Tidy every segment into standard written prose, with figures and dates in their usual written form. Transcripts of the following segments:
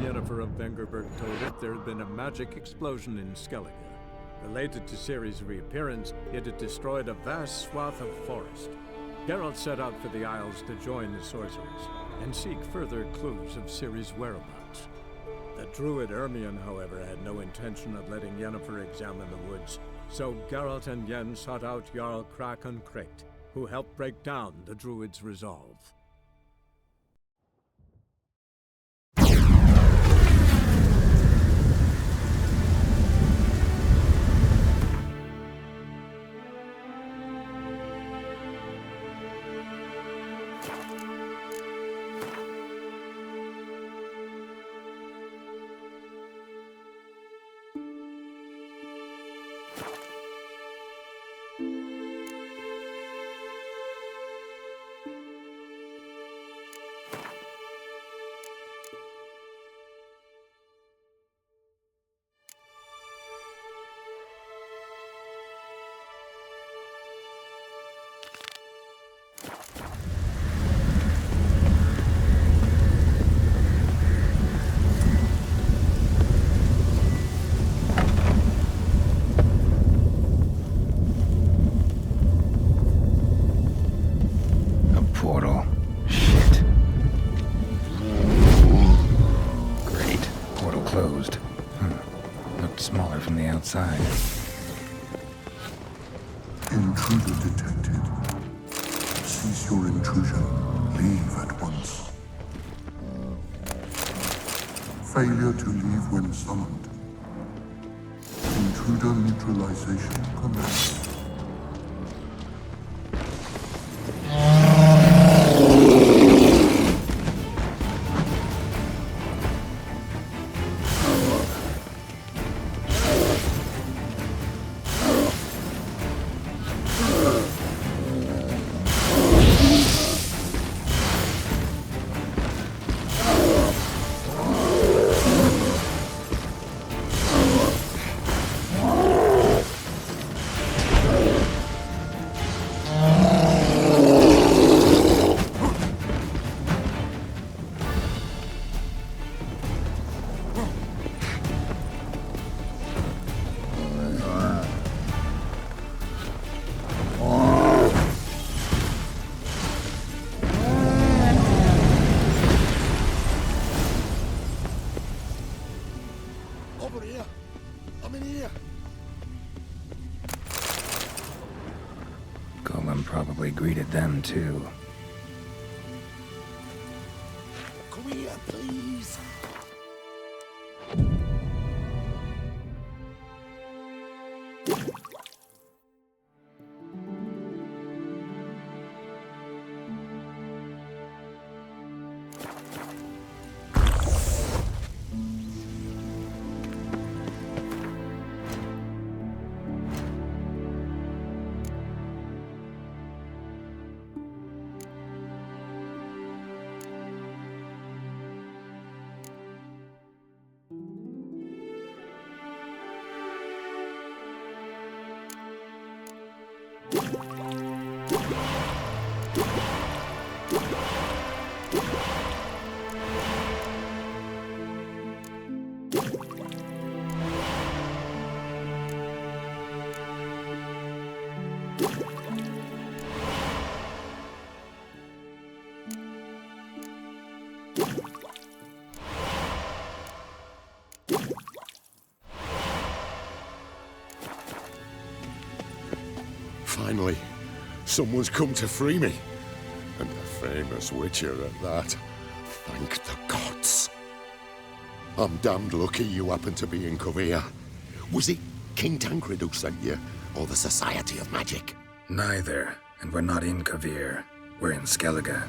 Yennefer of Vengerberg told it, there had been a magic explosion in Skellige. Related to Ciri's reappearance, it had destroyed a vast swath of forest. Geralt set out for the Isles to join the sorcerers, and seek further clues of Ciri's whereabouts. The druid Ermion, however, had no intention of letting Yennefer examine the woods, so Geralt and Yen sought out Jarl Krakon Krayt, who helped break down the druid's resolve. Outside. Intruder detected. Cease your intrusion. Leave at once. Failure to leave when summoned. Intruder neutralization commenced. Golem probably greeted them too. Come here, please. Finally, someone's come to free me. And a famous witcher at that. Thank the gods. I'm damned lucky you happen to be in Kovir. Was it King Tancred who sent you, or the Society of Magic? Neither, and we're not in Kovir. We're in Skellige.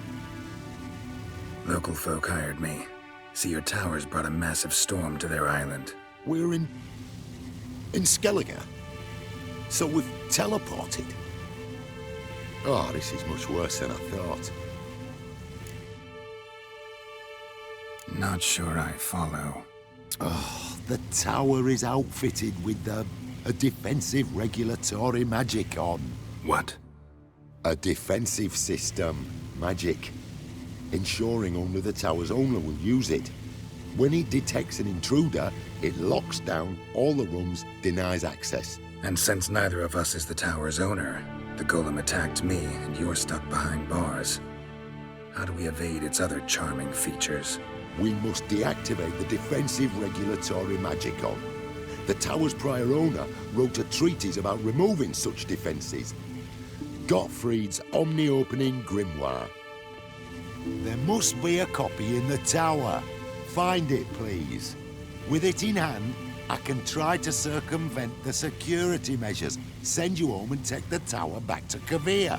Local folk hired me. See, your towers brought a massive storm to their island. We're in Skellige? So we've teleported? Oh, this is much worse than I thought. Not sure I follow. Oh, the tower is outfitted with a defensive regulatory magic on. What? A defensive system magic. Ensuring only the tower's owner will use it. When it detects an intruder, it locks down all the rooms, denies access. And since neither of us is the tower's owner, the golem attacked me and you're stuck behind bars. How do we evade its other charming features? We must deactivate the defensive regulatory magicon. The tower's prior owner wrote a treatise about removing such defenses. Gottfried's Omni-Opening Grimoire. There must be a copy in the tower. Find it, please. With it in hand, I can try to circumvent the security measures, send you home and take the tower back to Kavir.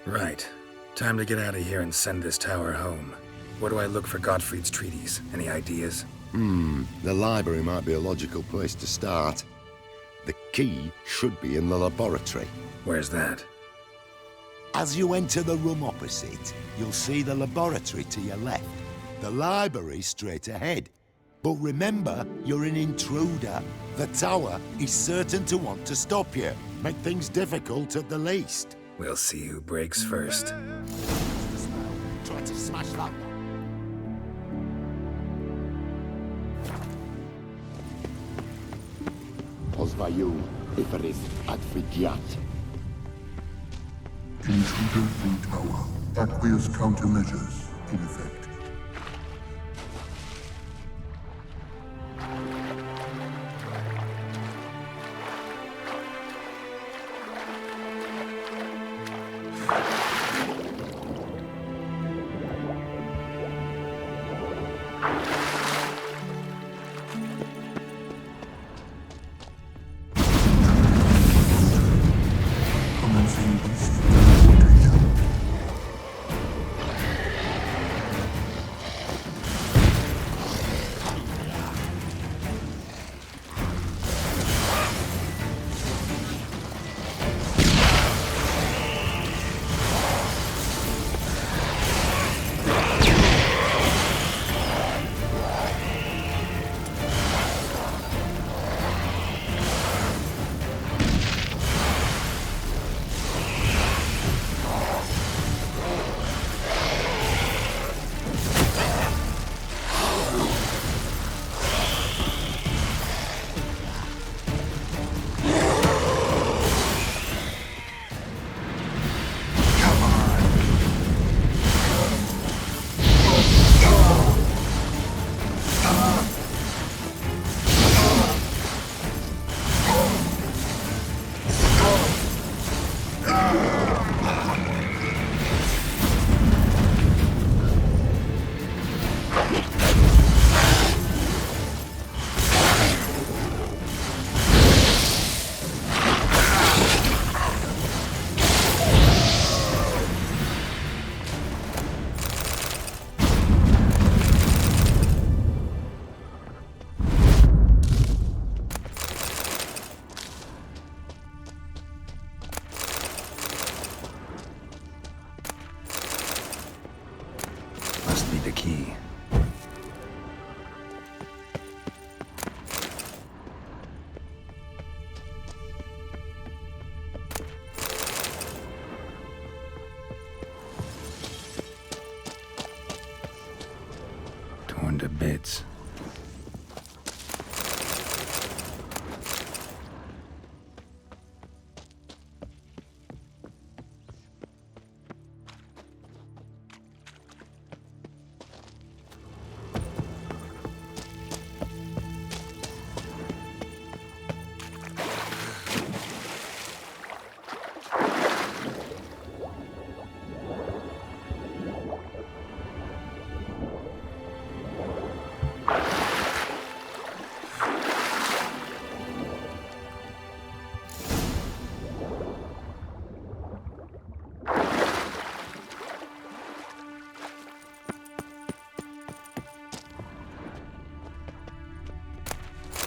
Right. Time to get out of here and send this tower home. Where do I look for Gottfried's treatise? Any ideas? The library might be a logical place to start. The key should be in the laboratory. Where's that? As you enter the room opposite, you'll see the laboratory to your left. The library straight ahead. But remember, you're an intruder. The tower is certain to want to stop you. Make things difficult at the least. We'll see who breaks first. Try to smash that one. Pozwaju, Iferis Advigiat. Intruder-free tower. Aqueous countermeasures in effect. Commencing boost rotation. Must be the key. Torn to bits.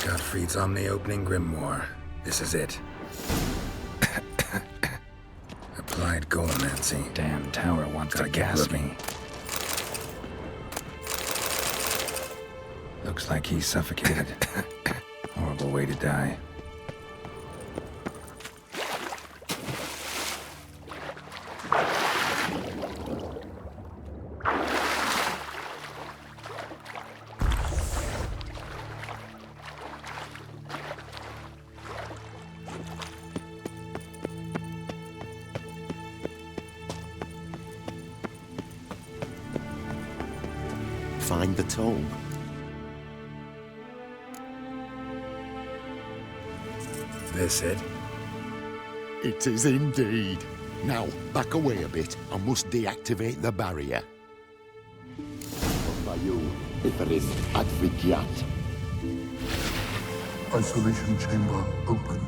Gottfried's Omni-Opening Grimoire. This is it. Applied golemancy. Damn tower wants to gas me. Looks like he's suffocated. Horrible horrible way to die. Find the tome. This it? It is indeed. Now, back away a bit. I must deactivate the barrier. By you, Iferis Advigiat. Isolation chamber open.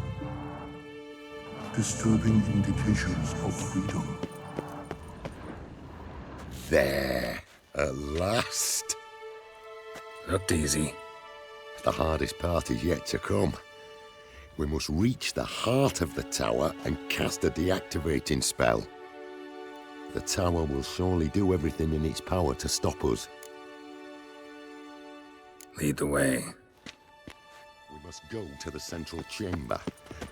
Disturbing indications of freedom. There. At last. Looked easy. The hardest part is yet to come. We must reach the heart of the tower and cast a deactivating spell. The tower will surely do everything in its power to stop us. Lead the way. We must go to the central chamber.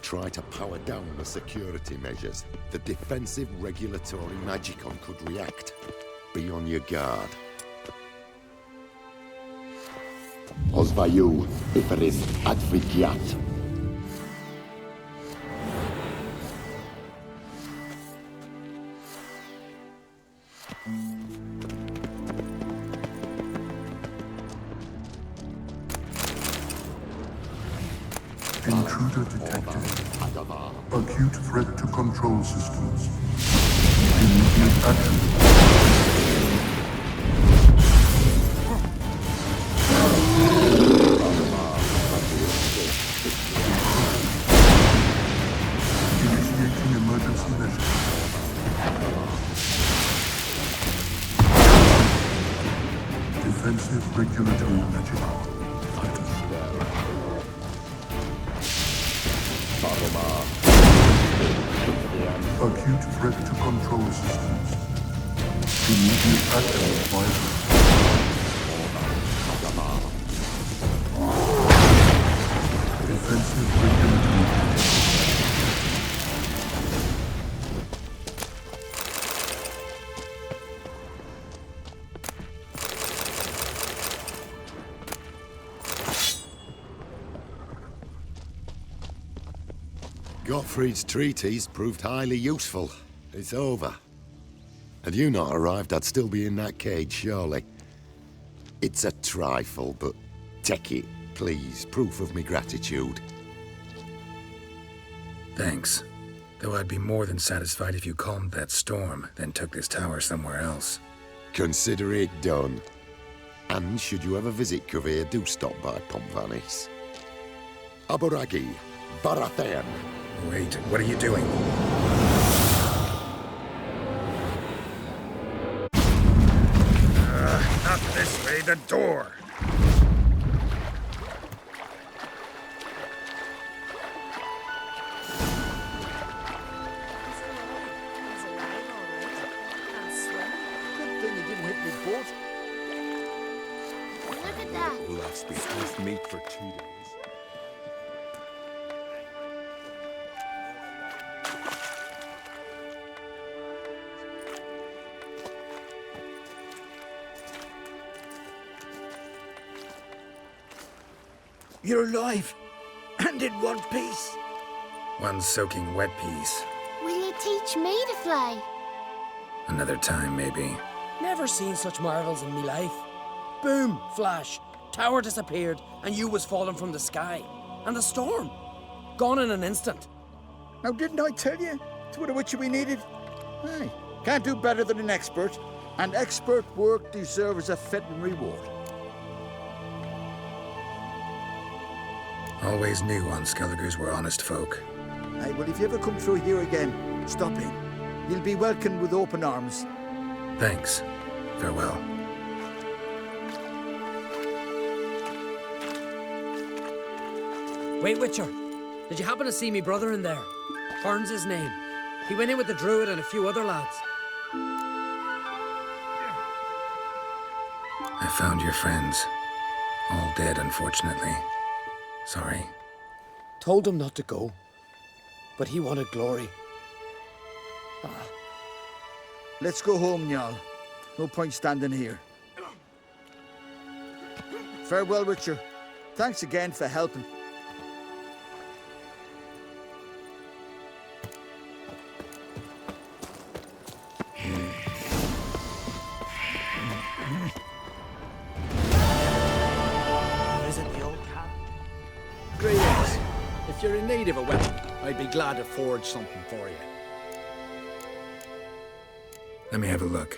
Try to power down the security measures. The defensive regulatory magicon could react. Be on your guard. Osvayu, Iferis Advigiat. Intruder detected. Acute threat to control systems. Immediate action. Initiating emergency measures. Defensive regulatory magic. Acute threat to control systems. Immediate action required. Defensive regulatory magic. Gottfried's treatise proved highly useful. It's over. Had you not arrived, I'd still be in that cage, surely. It's a trifle, but take it, please. Proof of me gratitude. Thanks. Though I'd be more than satisfied if you calmed that storm, then took this tower somewhere else. Consider it done. And should you ever visit Kovir, do stop by Pompvanis. Aburagi, Baratheon. Wait, what are you doing? Not this way, the door! Good thing he didn't hit me boat. Look at that. Well, that's been tough meat for 2 days. You're alive, and in one piece. One soaking wet piece. Will you teach me to fly? Another time, maybe. Never seen such marvels in me life. Boom, flash, tower disappeared, and you was falling from the sky. And the storm, gone in an instant. Now, didn't I tell you? It's what which we needed. Hey, can't do better than an expert, and expert work deserves a fitting reward. Always knew on Skelligers were honest folk. Hey, well, if you ever come through here again, stop in. You'll be welcomed with open arms. Thanks. Farewell. Wait, Witcher. Did you happen to see me brother in there? Hearn's his name. He went in with the druid and a few other lads. I found your friends. All dead, unfortunately. Sorry. Told him not to go. But he wanted glory. Let's go home, Njal. No point standing here. Farewell, Witcher. Thanks again for helping. Visit the old cat. Greetings. If you're in need of a weapon, I'd be glad to forge something for you. Let me have a look.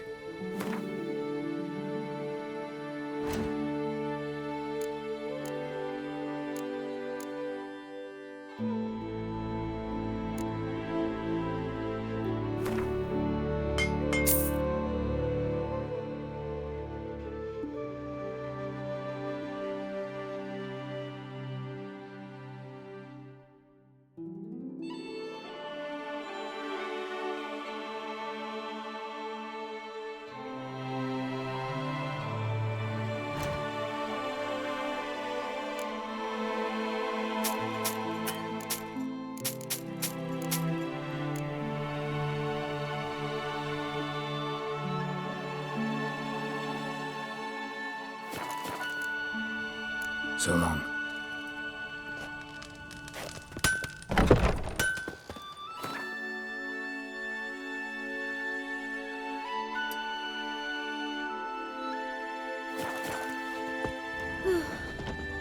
So long.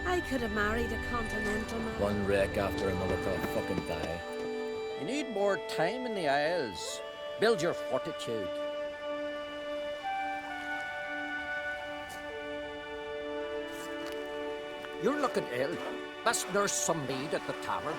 I could have married a continental man. One wreck after another till I fucking die. You need more time in the Isles. Build your fortitude. You're looking ill. Let's nurse some mead at the tavern.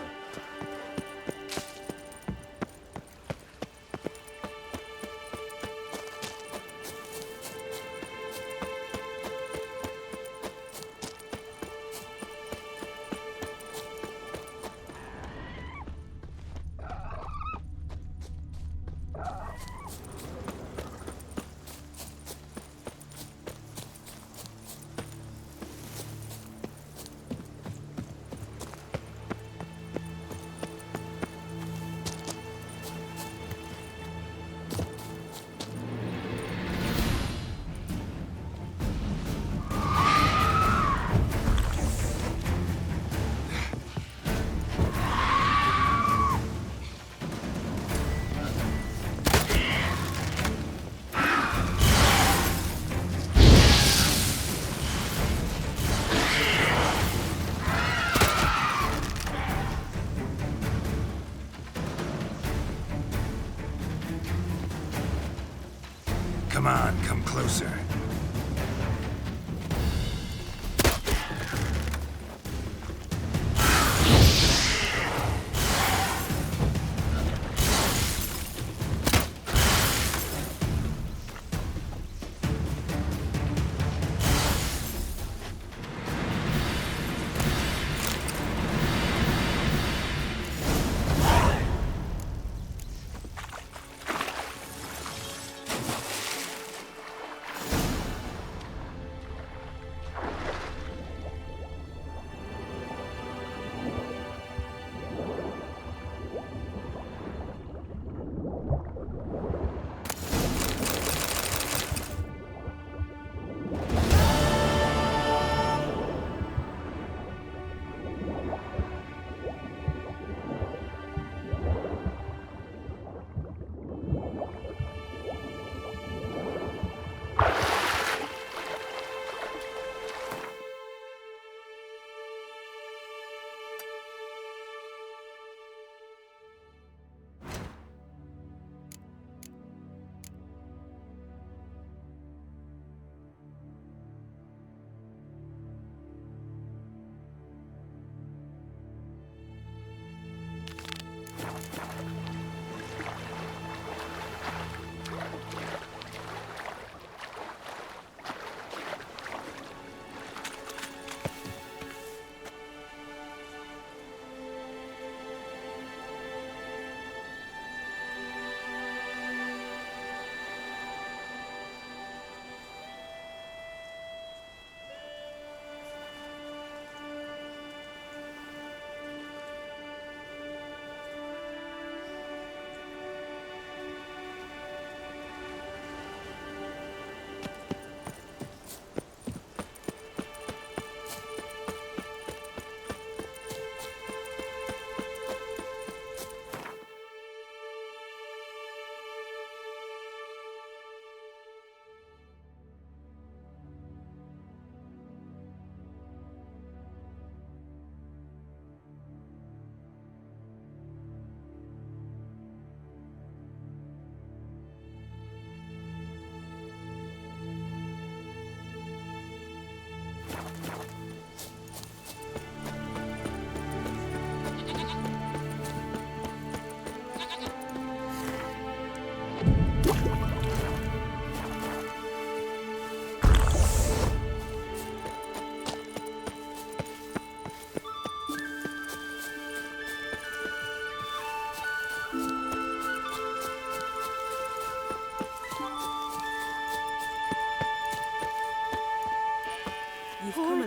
Come on, come closer.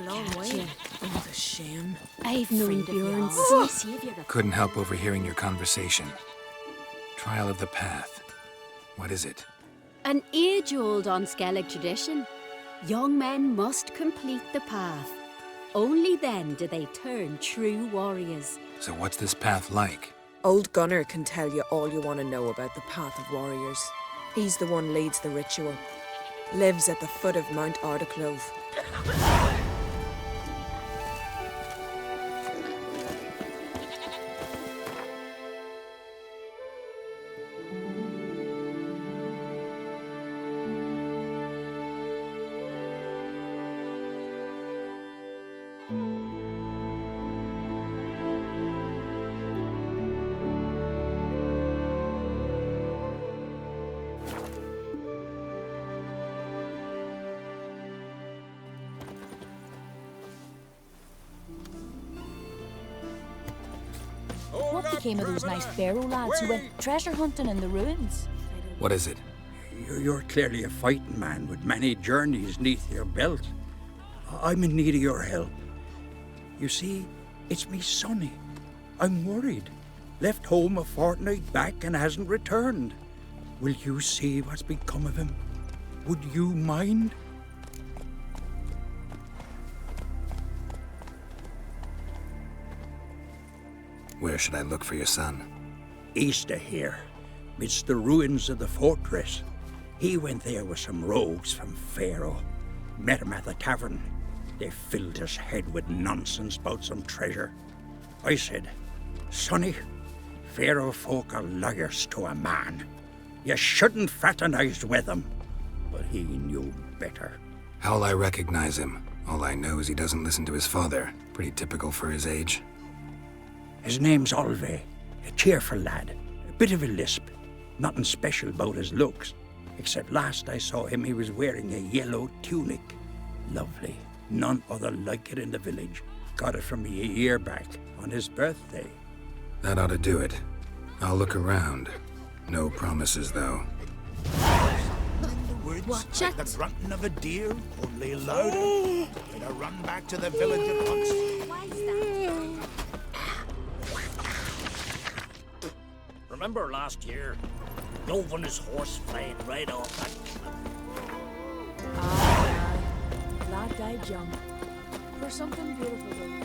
long way. Oh, the shame. I've known Bjorn Couldn't help overhearing your conversation. Trial of the Path. What is it? An age-old Unskellig tradition. Young men must complete the path. Only then do they turn true warriors. So what's this path like? Old Gunnar can tell you all you want to know about the Path of Warriors. He's the one leads the ritual. Lives at the foot of Mount Ardaclove. What became of those nice Barrow lads who went treasure hunting in the ruins? What is it? You're clearly a fighting man with many journeys neath your belt. I'm in need of your help. You see, it's me Sonny. I'm worried. Left home a fortnight back and hasn't returned. Will you see what's become of him? Would you mind? Where should I look for your son? East of here, midst the ruins of the fortress. He went there with some rogues from Pharaoh. Met him at the tavern. They filled his head with nonsense about some treasure. I said, Sonny, Pharaoh folk are lawyers to a man. You shouldn't fraternize with them. But he knew better. How'll I recognize him? All I know is he doesn't listen to his father. Pretty typical for his age. His name's Olve, a cheerful lad, a bit of a lisp. Nothing special about his looks, except last I saw him he was wearing a yellow tunic. Lovely, none other like it in the village. Got it from me a year back, on his birthday. That ought to do it. I'll look around. No promises, though. Watch like the grunting of a deer, only louder. Better run back to the village at once. Remember last year? Dove on his horse flying right off that cliff. Aye, lad died young. For something beautiful though.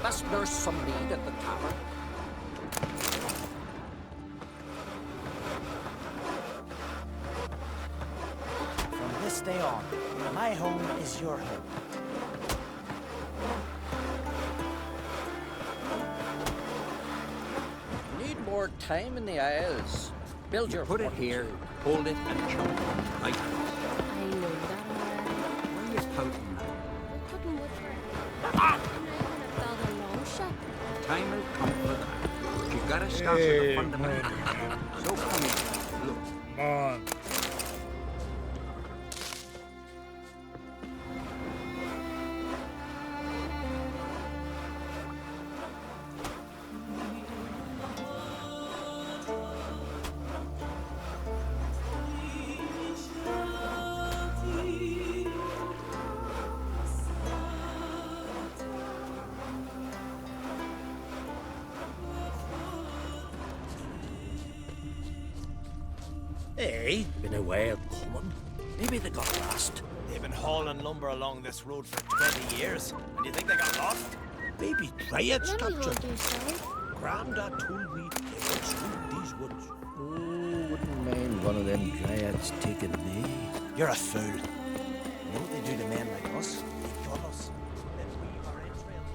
Best nurse some mead at the tavern. From this day on, my home is your home. Need more more time in the Isles. Build your Put it here, hold it, and jump right across. I know that. Why are you pouting now? Couldn't wait for it. I'm not gonna build a long shot. Time will come for that. You gotta start with the fundamentals. So come here, look. Come on. Hey, been a while coming. Maybe they got lost. They've been hauling lumber along this road for 20 years, and you think they got lost? Maybe Dryads Let me captured. hold you, sorry. Grandad told me they once roamed these woods. Oh, wouldn't mind one of them Dryads taking me. You're a fool. You know what they do to men like us? They kill us. Then we are entrailed.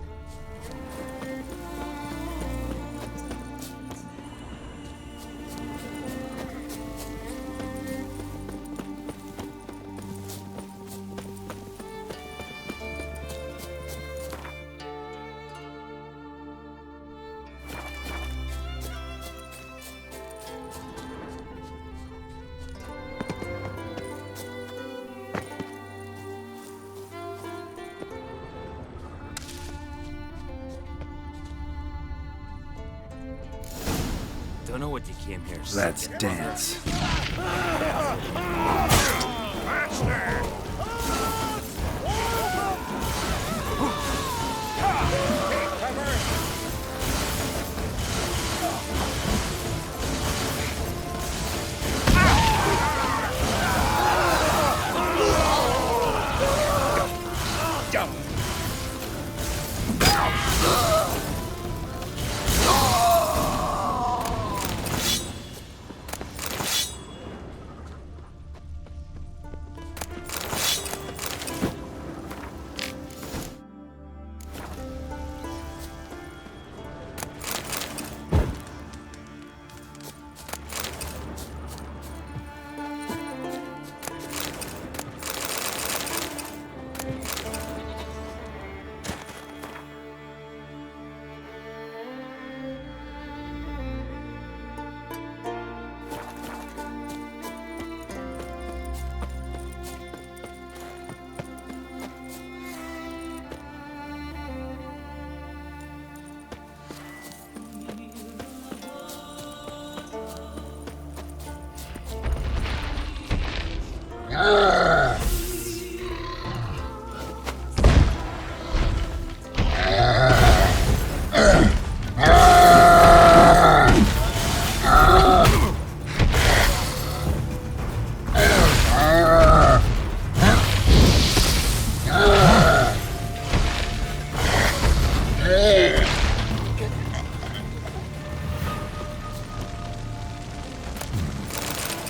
Don't know what you came here. Let's dance.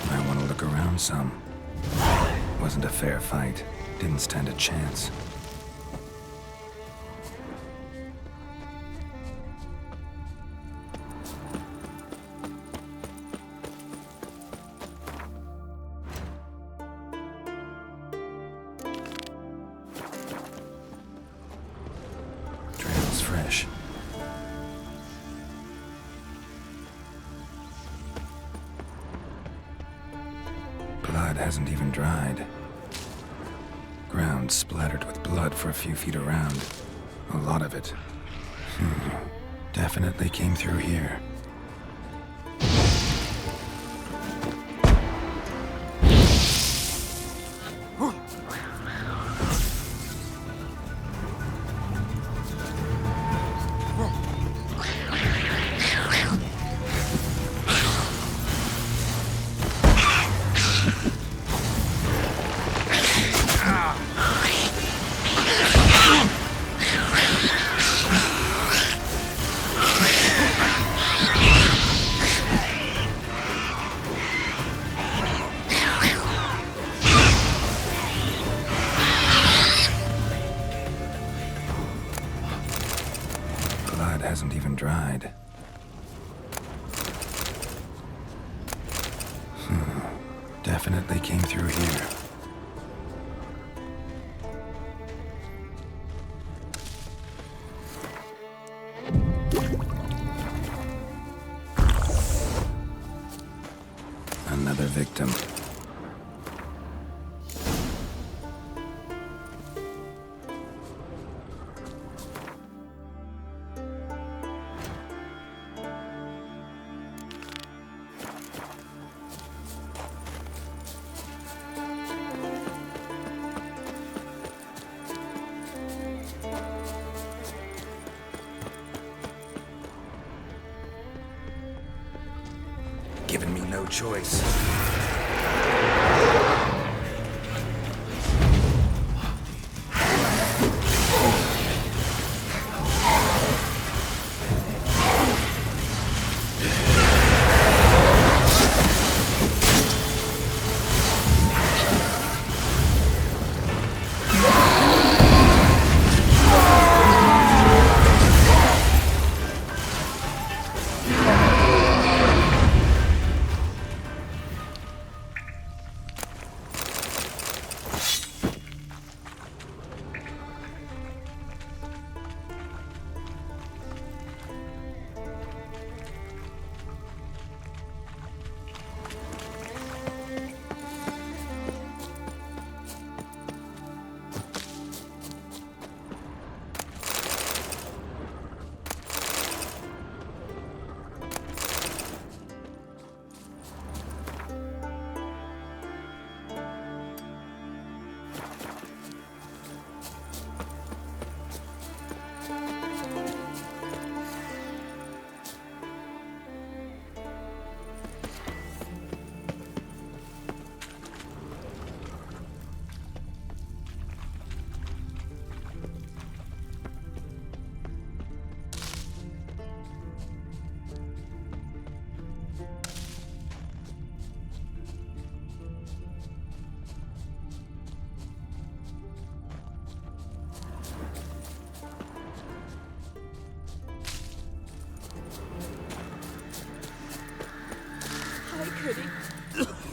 I want to look around some. Wasn't a fair fight. Didn't stand a chance. Trail's fresh. Blood hasn't even dried. Ground splattered with blood for a few feet around. A lot of it. Definitely came through here. definitely came through here. Another victim. Given me no choice.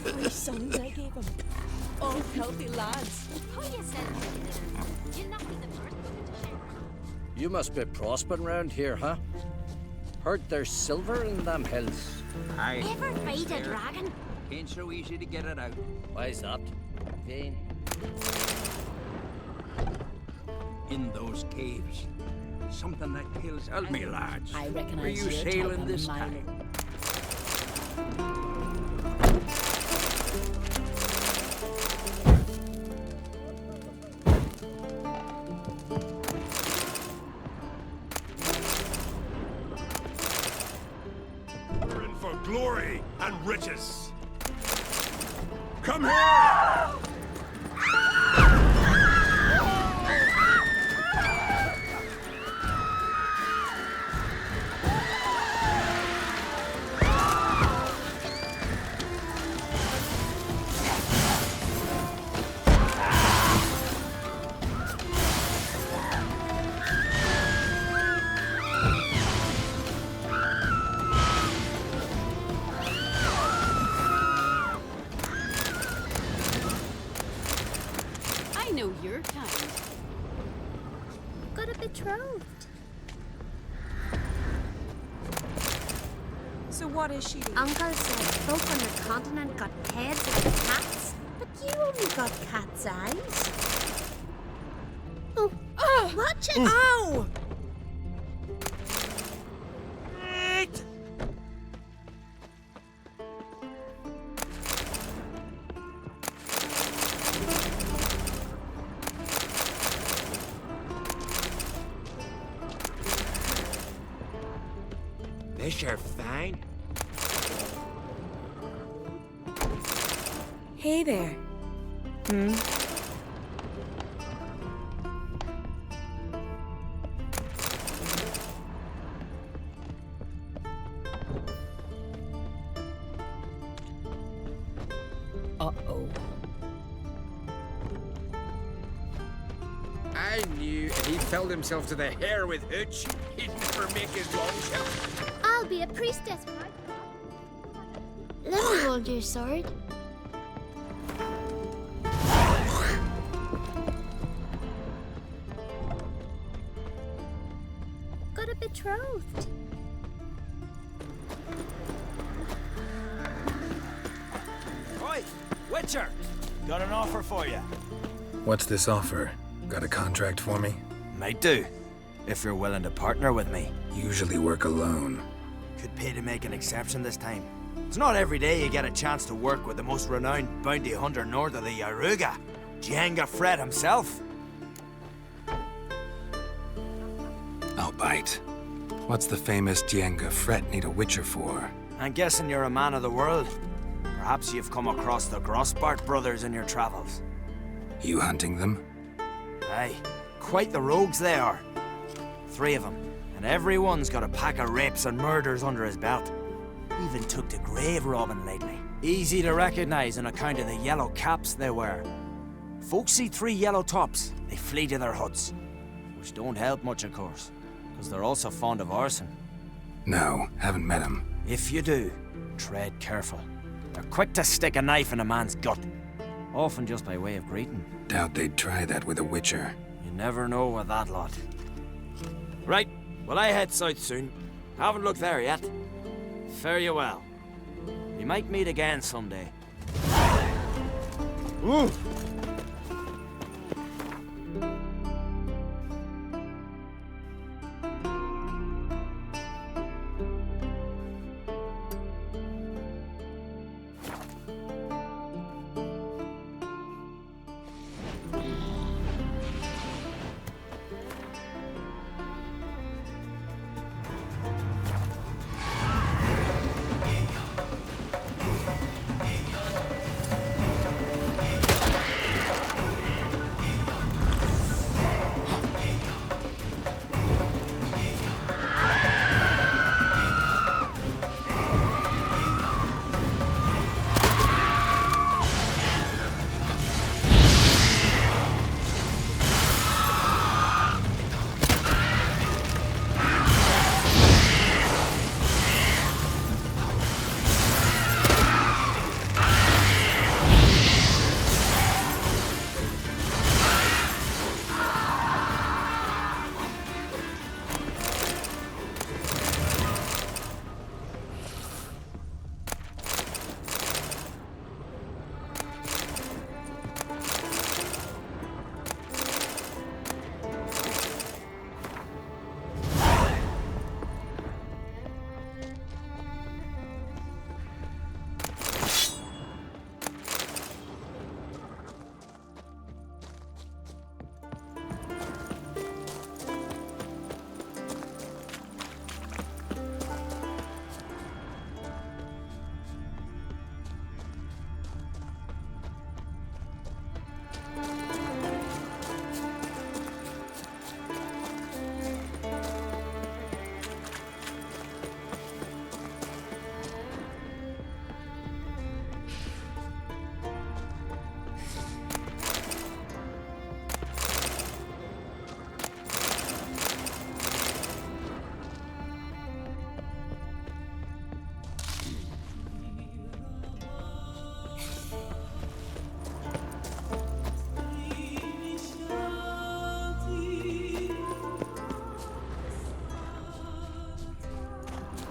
Three sons I gave him. All healthy lads. You must be prospering round here, huh? Heard there's silver in them hills. Aye. Ever fight a dragon? Ain't so easy to get it out. Why's that? Vain. In those caves. Something that kills. Tell me, lads. I recognize Were you your type sailing on this a miner. time? We're in for glory and riches. Come here! I know your kind. Got a betrothed. So what is she doing? Uncle said folk on the continent got heads like cats, but you only got cat's eyes. Oh, watch it! Ow! This your fine. Hey there. Hmm? Uh-oh. I knew if he filled himself to the hair with hooch, he'd never make his long shot. I'll be a priestess when I... Let me hold your sword. betrothed. Oi, Witcher! Got an offer for you. What's this offer? Got a contract for me? Might do, if you're willing to partner with me. Usually work alone. Could pay to make an exception this time. It's not every day you get a chance to work with the most renowned bounty hunter north of the Yaruga, Django Fred himself. I'll bite. What's the famous Django Fred need a Witcher for? I'm guessing you're a man of the world. Perhaps you've come across the Grossbart brothers in your travels. You hunting them? Aye, quite the rogues they are. 3 of them, and every one's got a pack of rapes and murders under his belt. Even took to grave robbing lately. Easy to recognize on account of the yellow caps they wear. Folks see 3 yellow tops, they flee to their huts. Which don't help much, of course, because they're also fond of arson. No, haven't met him. If you do, tread careful. They're quick to stick a knife in a man's gut. Often just by way of greeting. Doubt they'd try that with a Witcher. You never know with that lot. Right, well I head south soon. Haven't looked there yet. Fare you well. We might meet again someday. Ooh.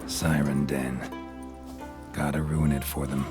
Siren Den. Gotta ruin it for them.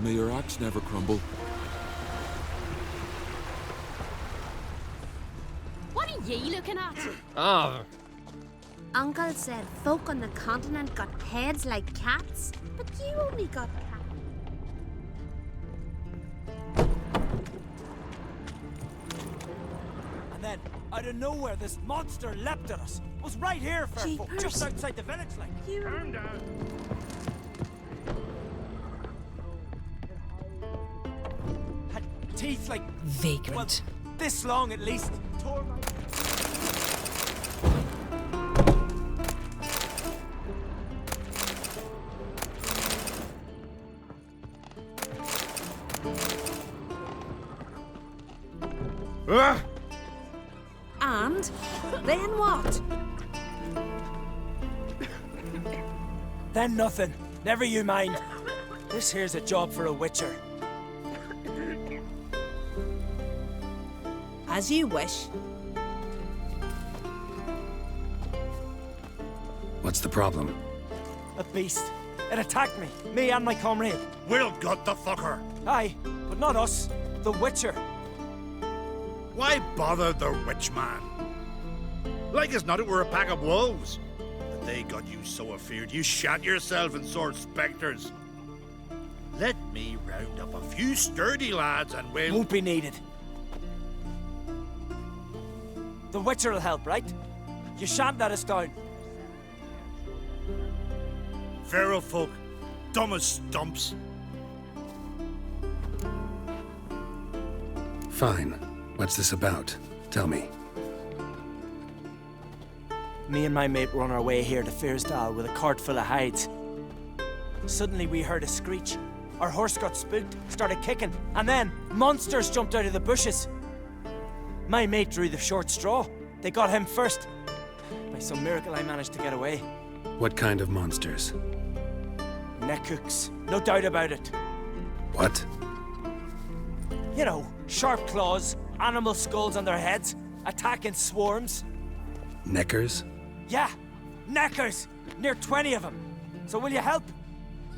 May your axe never crumble. What are ye looking at? Ah, Uncle said folk on the continent got heads like cats, but you only got cats. And then, out of nowhere, this monster leapt at us. It was right here, fair folk, just outside the village, like. Calm down. Had teeth like... Vagrant. Well, this long at least. Tore my... And then what? Then nothing. Never you mind. This here's a job for a witcher. As you wish. What's the problem? A beast. It attacked me and my comrade. We'll gut the fucker. Aye, but not us. The witcher. Why bother the witch man? Like as not it were a pack of wolves. But they got you so afeard you shat yourself in sword spectres. Let me round up a few sturdy lads and we'll... Won't be needed. The witcher will help, right? You shan't let us down. Pharaoh folk, dumb as stumps. Fine. What's this about? Tell me. Me and my mate were on our way here to Fyrsdal with a cart full of hides. Suddenly we heard a screech. Our horse got spooked, started kicking, and then monsters jumped out of the bushes. My mate drew the short straw. They got him first. By some miracle I managed to get away. What kind of monsters? Neckhooks, no doubt about it. What? You know, sharp claws, animal skulls on their heads, attack in swarms. Neckers? Yeah, neckers! Near 20 of them. So will you help?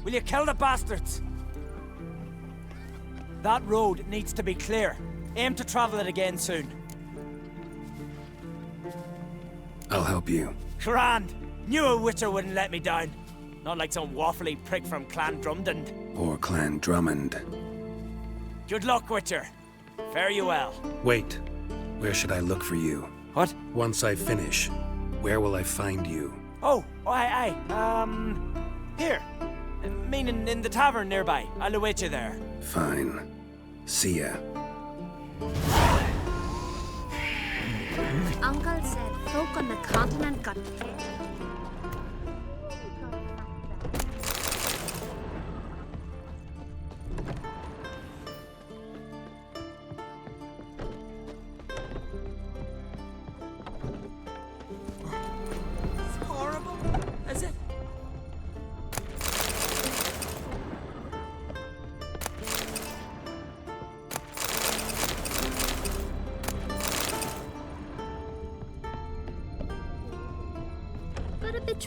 Will you kill the bastards? That road needs to be clear. Aim to travel it again soon. I'll help you. Grand! Knew a witcher wouldn't let me down. Not like some waffly prick from Clan Drumdon. Or Clan Drummond. Good luck, witcher. Fare you well. Wait. Where should I look for you? What? Once I finish, where will I find you? Oh, aye. Here. Meaning in the tavern nearby. I'll await you there. Fine. See ya. Uncle said folk on the continent got heads.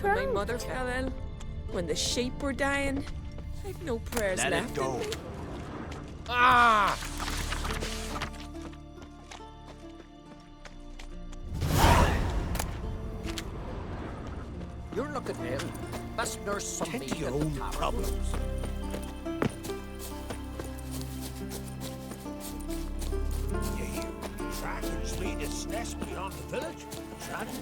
My mother fell ill. When the sheep were dying, I've no prayers Let left. it go. in me. Ah! You're looking ill. Best nurse something. Tend to your own problems. You hear dragons made its nest beyond the village? Dragon?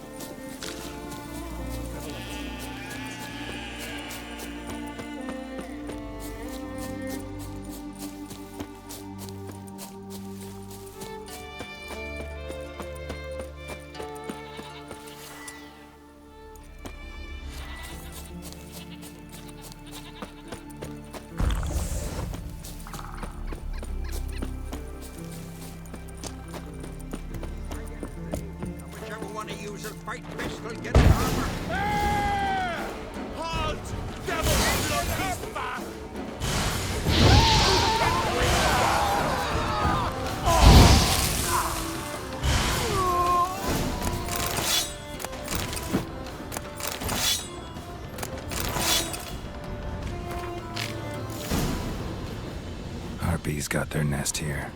Harpies got their nest here.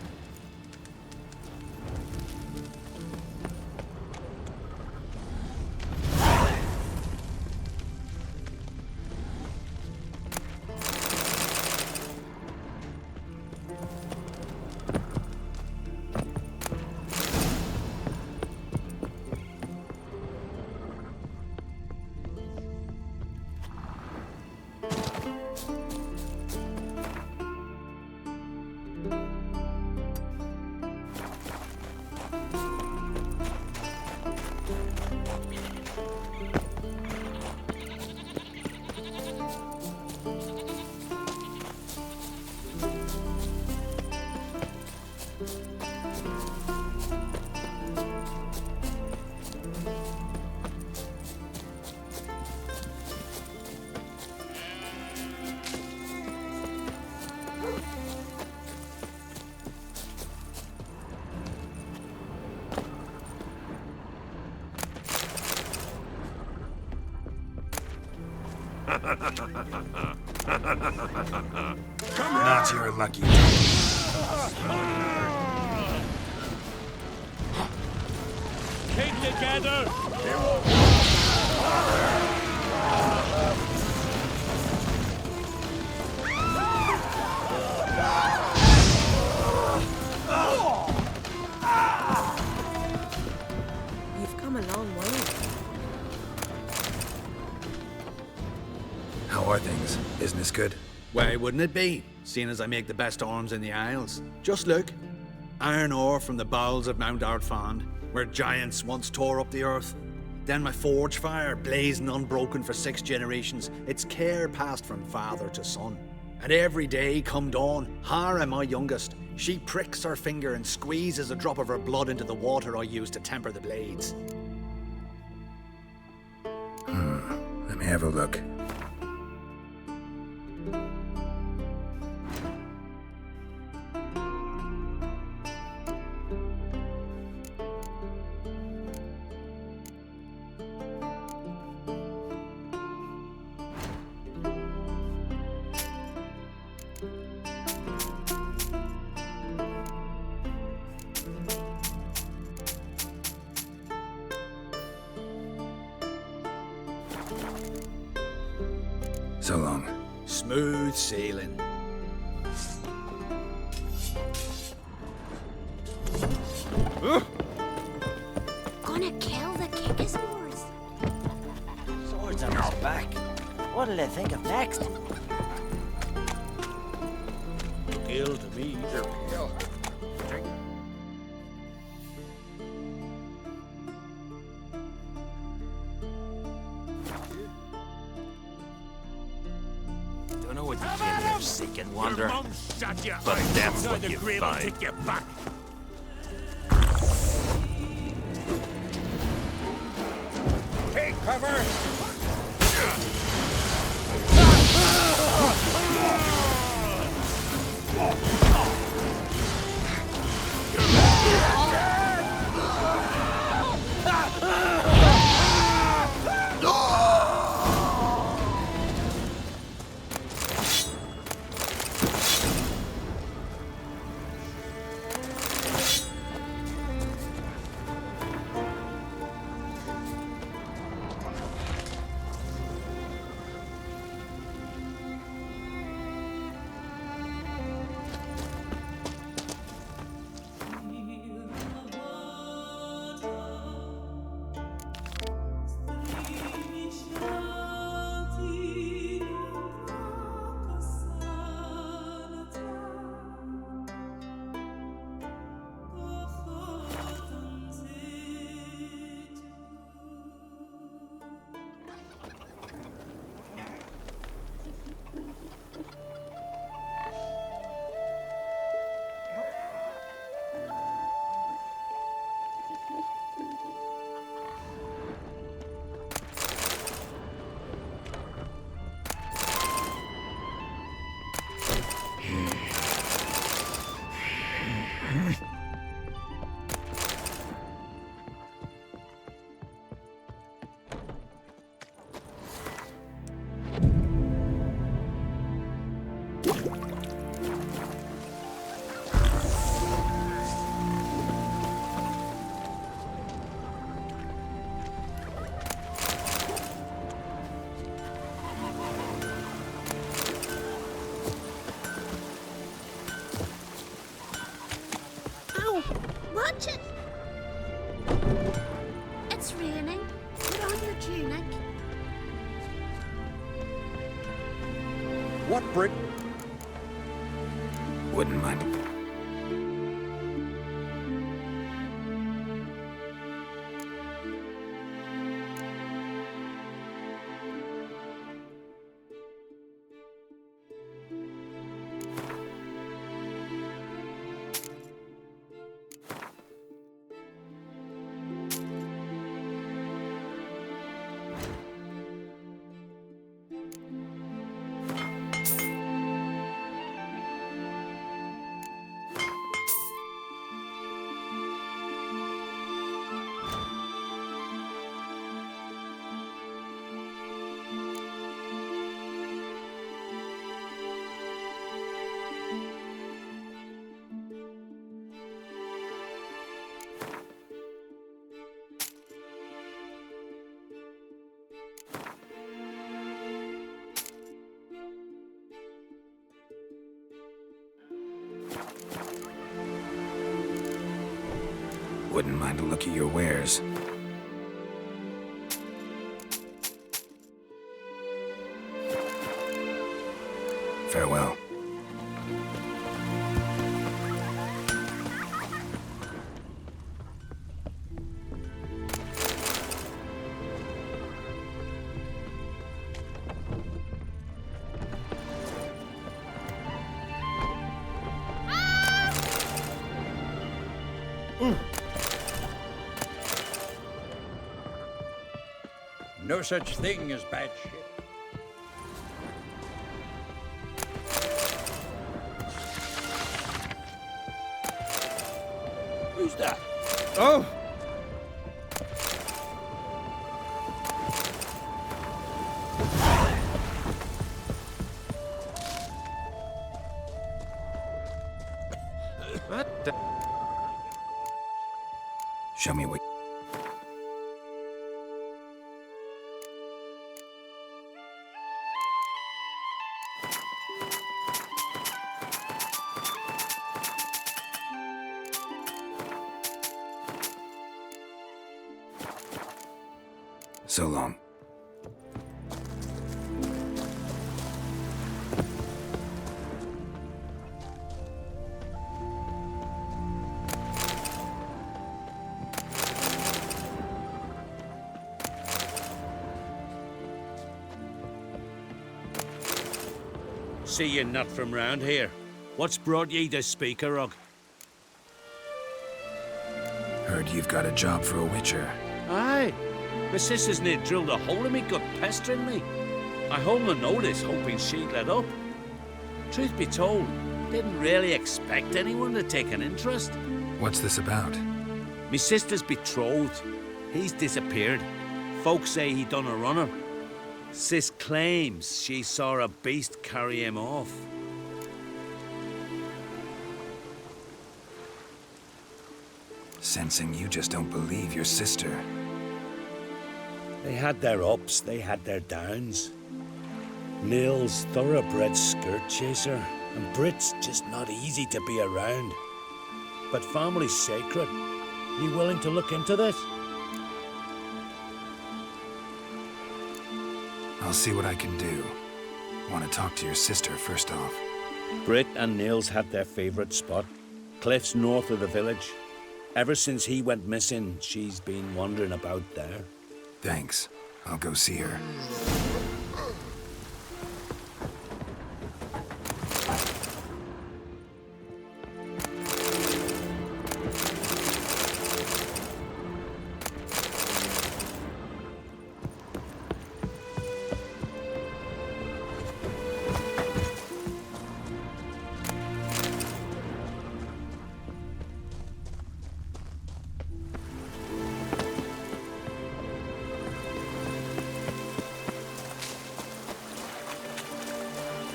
Not your lucky day. Keep together! You've come a long way. How are things? Business good? Why wouldn't it be, seeing as I make the best arms in the Isles? Just look. Iron ore from the bowels of Mount Ardfand, where giants once tore up the earth. Then my forge fire, blazing unbroken for 6 generations, its care passed from father to son. And every day come dawn, Hara, my youngest, she pricks her finger and squeezes a drop of her blood into the water I use to temper the blades. Let me have a look. So long. Smooth sailing. Gonna kill the Kikismores. Swords on his back. What'll they think of next? Kill to me, either kill. Don't know what you came here seeking, Wander. But that's what you find. Take you back. Take cover! What, Brit? Wouldn't mind. Wouldn't mind a look at your wares. Farewell. No such thing as bad shit. Who's that? Oh! What the? Show me what. So long. See you're not from round here. What's brought ye to Speakerog? Heard you've got a job for a witcher. Aye. My sister's near drilled a hole in me gut, pestering me. I hung a notice, hoping she'd let up. Truth be told, didn't really expect anyone to take an interest. What's this about? Me sister's betrothed. He's disappeared. Folks say he done a runner. Sis claims she saw a beast carry him off. Sensing you just don't believe your sister. They had their ups, they had their downs. Nils, thoroughbred skirt chaser, and Brit's just not easy to be around. But family's sacred. You willing to look into this? I'll see what I can do. Want to talk to your sister first off. Brit and Nils had their favourite spot. Cliffs north of the village. Ever since he went missing, she's been wandering about there. Thanks. I'll go see her.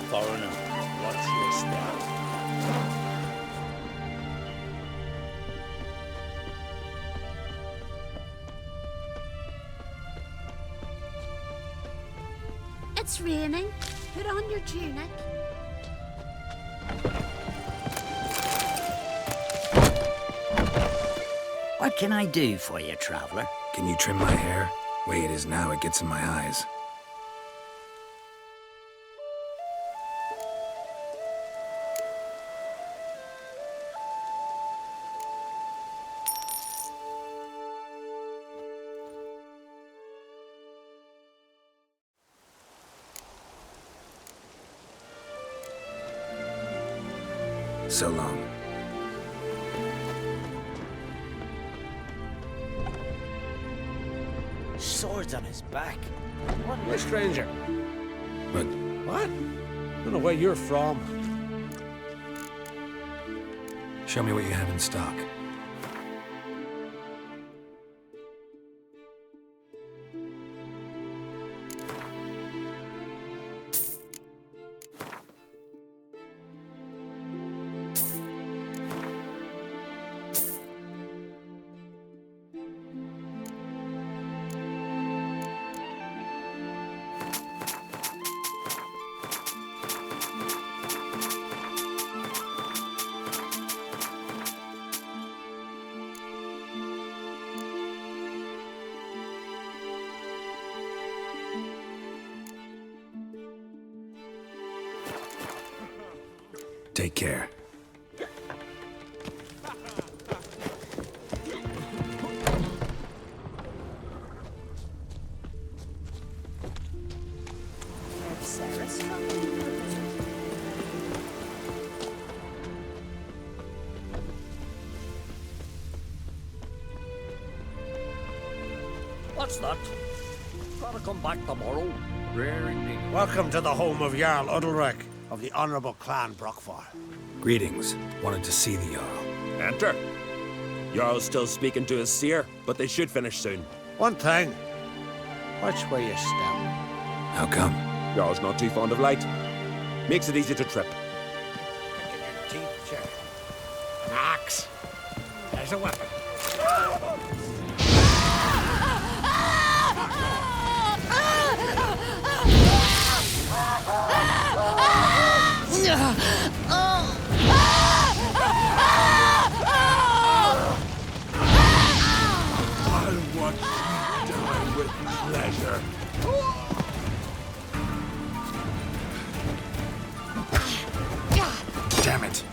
Foreigner, what's your style? It's raining. Put on your tunic. What can I do for you, traveler? Can you trim my hair? Way it is now, it gets in my eyes. So long. Swords on his back. You're a stranger. But What? Don't know where you're from. show me what you have in stock. Take care. What's that? Gotta come back tomorrow. Rare indeed. Welcome to the home of Jarl Udalrek of the Honourable Clan Brockfar. Greetings. Wanted to see the Jarl. Enter. Jarl's still speaking to his seer, but they should finish soon. One thing. Watch where you step. How come? Jarl's not too fond of light. Makes it easy to trip. An axe. There's a weapon. I'll watch you die with pleasure. Damn it.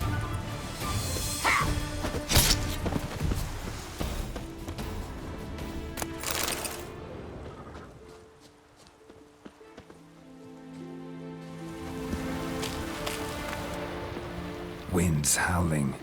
Winds howling.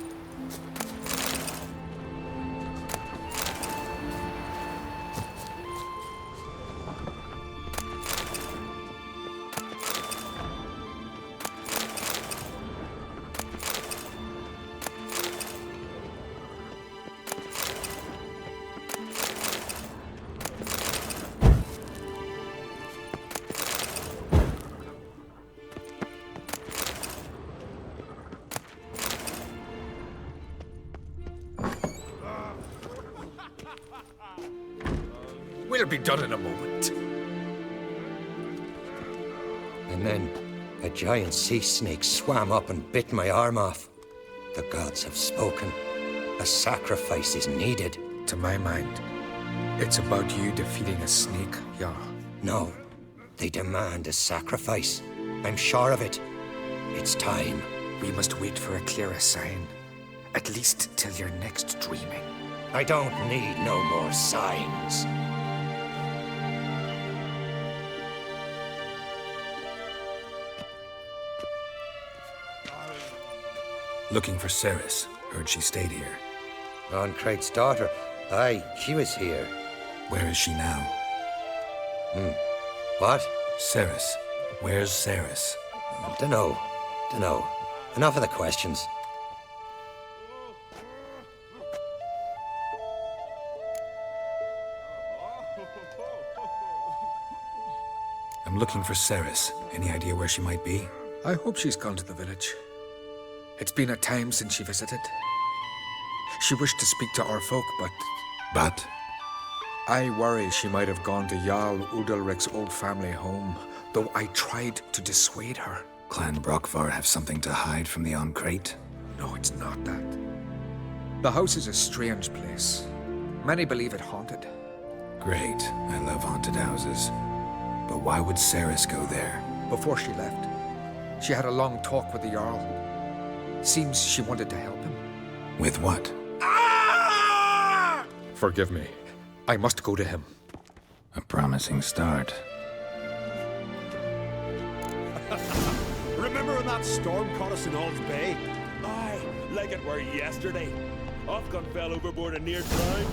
We'll be done in a moment. And then a giant sea snake swam up and bit my arm off. The gods have spoken. A sacrifice is needed. To my mind, it's about you defeating a snake, Jarl. No, they demand a sacrifice. I'm sure of it. It's time. We must wait for a clearer sign. At least till your next dreaming. I don't need no more signs. Looking for Ceres. Heard she stayed here. Oncrate's daughter. Aye, she was here. Where is she now? What? Ceres. Where's Ceres? Dunno. Enough of the questions. I'm looking for Ceres. Any idea where she might be? I hope she's gone to the village. It's been a time since she visited. She wished to speak to our folk, but... But? I worry she might have gone to Jarl Udalrek's old family home, though I tried to dissuade her. Clan Brockfar have something to hide from the Oncrate? No, it's not that. The house is a strange place. Many believe it haunted. Great. I love haunted houses. But why would Ceres go there? Before she left, she had a long talk with the Jarl. Seems she wanted to help him. With what? Forgive me. I must go to him. A promising start. Remember when that storm caught us in Ald's Bay? Aye, like it were yesterday. Ofcom fell overboard and near drowned.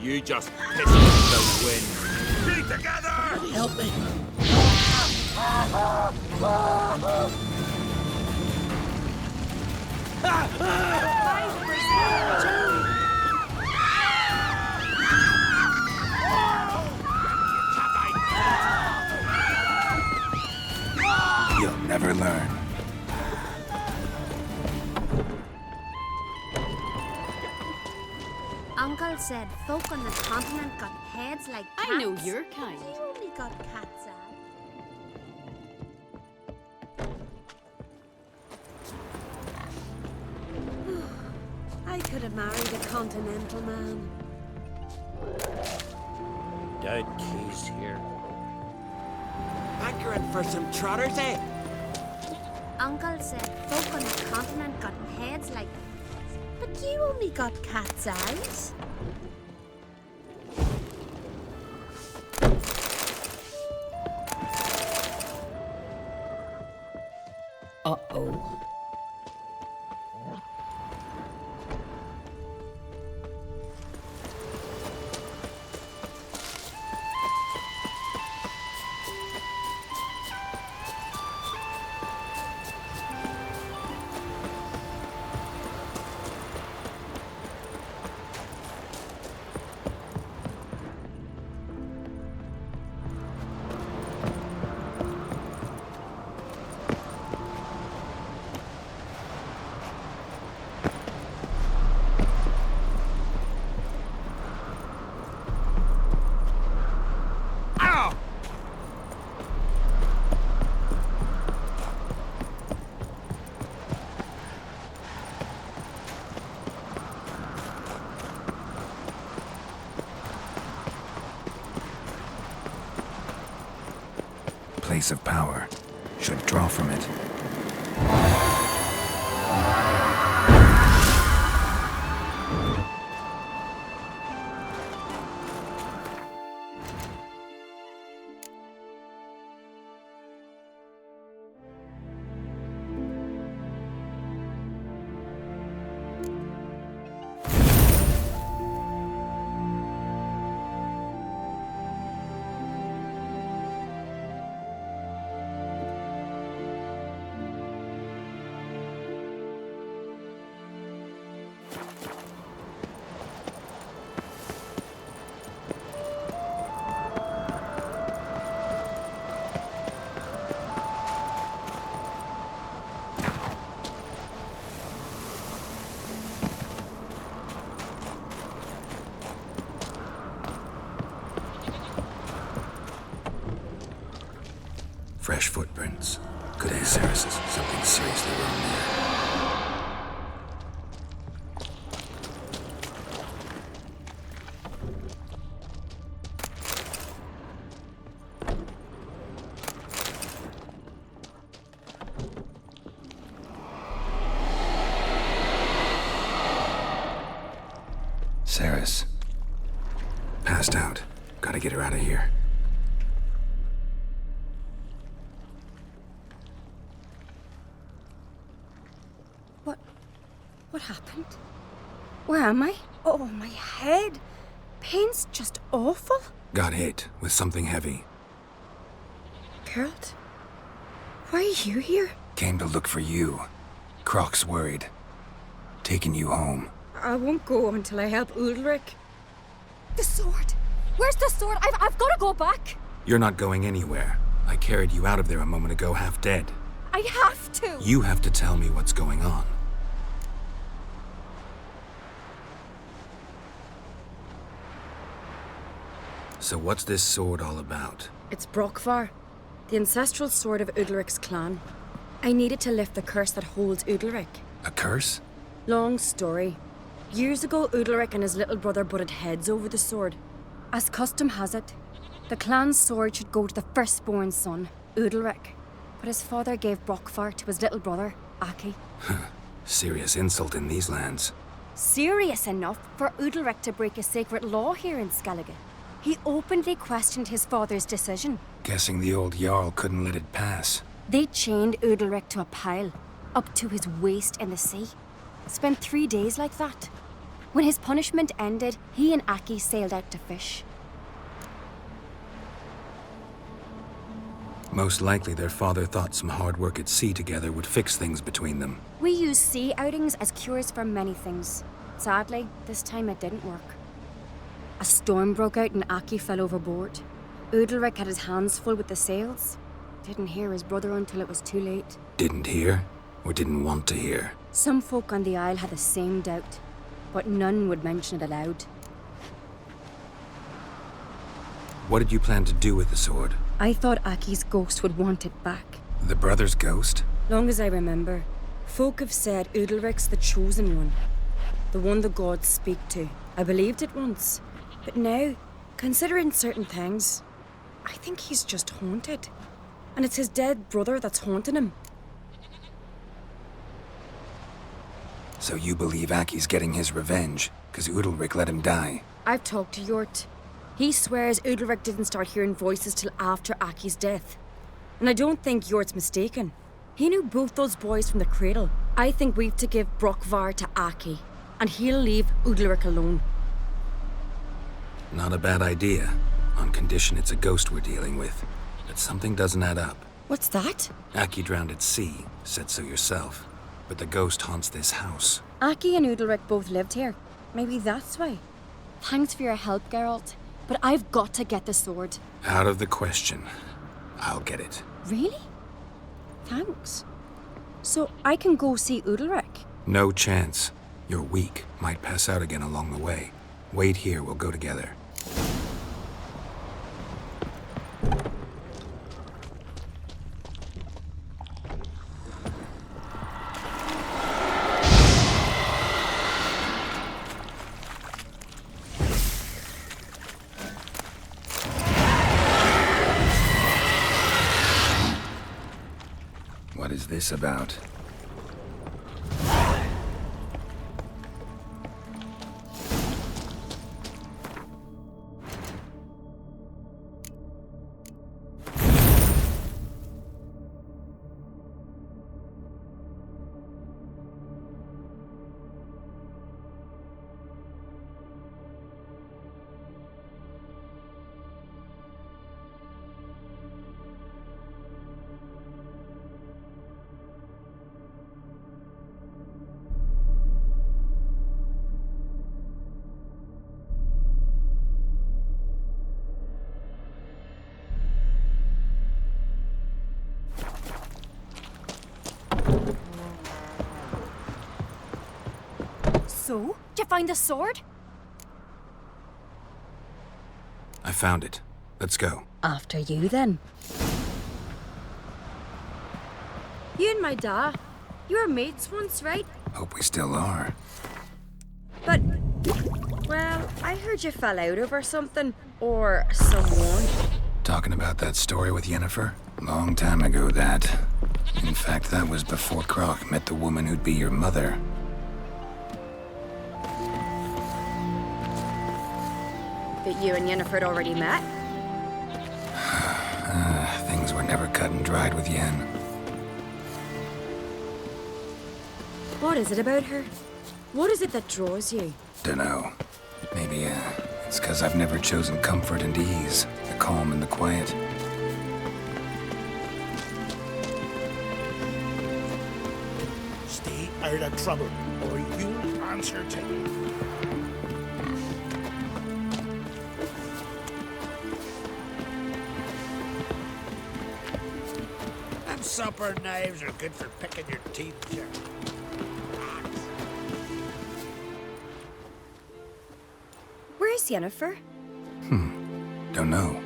You just pissed in the wind. Be together! Help me. You'll never learn. Uncle said folk on the continent got heads like cats. I know your kind. You only got cat's eyes. I could have married a continental man. Dead keys here. Hankering for some trotters, eh? Uncle said folk on the continent got heads like cats. But you only got cat's eyes. Uh-oh. Place of power. Should draw from it. Fresh footprints. Good day, Ceres. Something seriously wrong there. Ceres. Passed out. Gotta get her out of here. What happened? Where am I? Oh, my head. Pain's just awful. Got hit with something heavy. Geralt? Why are you here? Came to look for you. Croc's worried. Taking you home. I won't go until I help Ulrich. The sword! Where's the sword? I've got to go back! You're not going anywhere. I carried you out of there a moment ago, half dead. I have to! You have to tell me what's going on. So what's this sword all about? It's Brokvar, the ancestral sword of Udalric's clan. I needed to lift the curse that holds Udalric. A curse? Long story. Years ago, Udalric and his little brother butted heads over the sword. As custom has it, The clan's sword should go to the firstborn son, Udalric. But his father gave Brockvar to his little brother, Aki. Serious insult in these lands. Serious enough for Udalric to break a sacred law here in Skellige. He openly questioned his father's decision. Guessing the old Jarl couldn't let it pass. They chained Udalric to a pile, up to his waist in the sea. Spent 3 days like that. When his punishment ended, he and Aki sailed out to fish. Most likely their father thought some hard work at sea together would fix things between them. We use sea outings as cures for many things. Sadly, this time it didn't work. A storm broke out and Aki fell overboard. Udalric had his hands full with the sails. Didn't hear his brother until it was too late. Didn't hear, or didn't want to hear? Some folk on the Isle had the same doubt, but none would mention it aloud. What did you plan to do with the sword? I thought Aki's ghost would want it back. The brother's ghost? Long as I remember, folk have said Udalric's the chosen one. The one the gods speak to. I believed it once. But now, considering certain things, I think he's just haunted. And it's his dead brother that's haunting him. So you believe Aki's getting his revenge, because Udalric let him die? I've talked to Yort. He swears Udalric didn't start hearing voices till after Aki's death. And I don't think Yort's mistaken. He knew both those boys from the cradle. I think we've to give Brockvar to Aki, and he'll leave Udalric alone. Not a bad idea, on condition it's a ghost we're dealing with. But something doesn't add up. What's that? Aki drowned at sea, said so yourself. But the ghost haunts this house. Aki and Udalric both lived here. Maybe that's why. Thanks for your help, Geralt. But I've got to get the sword. Out of the question. I'll get it. Really? Thanks. So I can go see Udalric? No chance. You're weak. Might pass out again along the way. Wait here, we'll go together. What is this about? So, did you find the sword? I found it. Let's go. After you, then. You and my da, you were mates once, right? Hope we still are. But, well, I heard you fell out over something. Or someone. Talking about that story with Yennefer? Long time ago, that. In fact, that was before Croc met the woman who'd be your mother. But you and Yennefer had already met? Things were never cut and dried with Yen. What is it about her? What is it that draws you? Dunno. Maybe, it's 'cause I've never chosen comfort and ease, the calm and the quiet. Stay out of trouble, or you'll answer to me. Them supper knives are good for picking your teeth, Jerry. Where's Yennefer? Don't know.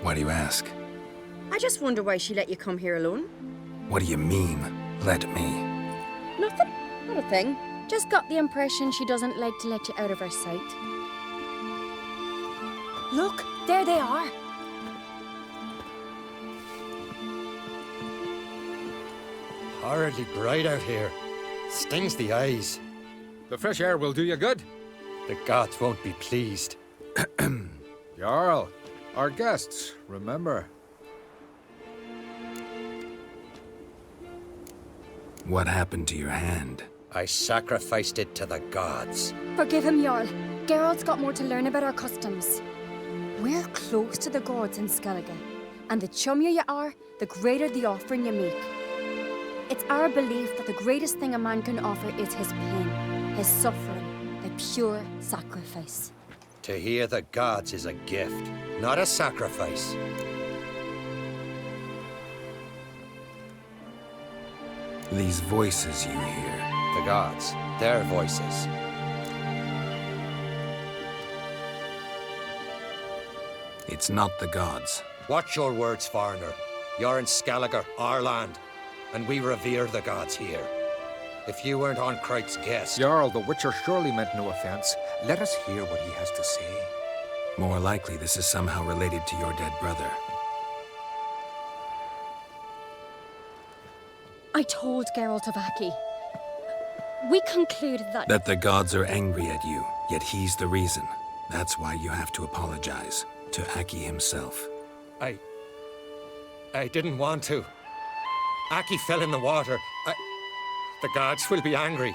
Why do you ask? I just wonder why she let you come here alone. What do you mean, let me? Nothing. Not a thing. Just got the impression she doesn't like to let you out of her sight. Look, there they are. Horridly bright out here. Stings the eyes. The fresh air will do you good. The gods won't be pleased. Jarl, our guests, remember. What happened to your hand? I sacrificed it to the gods. Forgive him, Jarl. Geralt's got more to learn about our customs. We're close to the gods in Skellige, and the chummier you are, the greater the offering you make. It's our belief that the greatest thing a man can offer is his pain, his suffering, a pure sacrifice. To hear the gods is a gift, not a sacrifice. These voices you hear. The gods, their voices. It's not the gods. Watch your words, foreigner. You're in Skellige, our land, and we revere the gods here. If you weren't on Kright's guest... Jarl, the Witcher surely meant no offense. Let us hear what he has to say. More likely this is somehow related to your dead brother. I told Geralt of Aki. We concluded that... That the gods are angry at you, yet he's the reason. That's why you have to apologize. To Aki himself. I didn't want to. Aki fell in the water. The gods will be angry.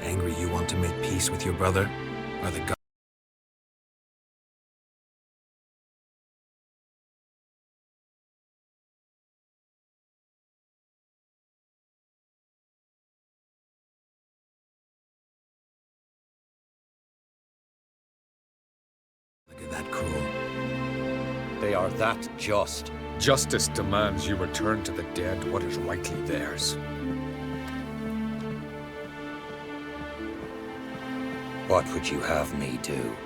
Angry you want to make peace with your brother? Or the gods? Look at that cruel. They are that just. Justice demands you return to the dead what is rightly theirs. What would you have me do?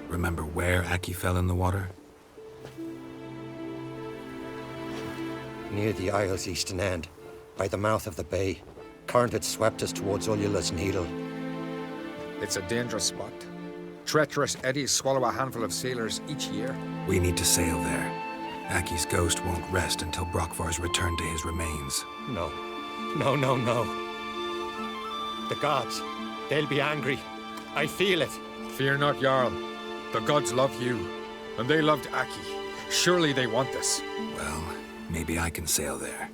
Remember where Aki fell in the water? Near the Isle's eastern end, by the mouth of the bay. Current had swept us towards Ullula's Needle. It's a dangerous spot. Treacherous eddies swallow a handful of sailors each year. We need to sail there. Aki's ghost won't rest until Brokvar's returned to his remains. No. No, no, no. The gods, they'll be angry. I feel it. Fear not, Jarl. The gods love you, and they loved Aki. Surely they want this. Well, maybe I can sail there.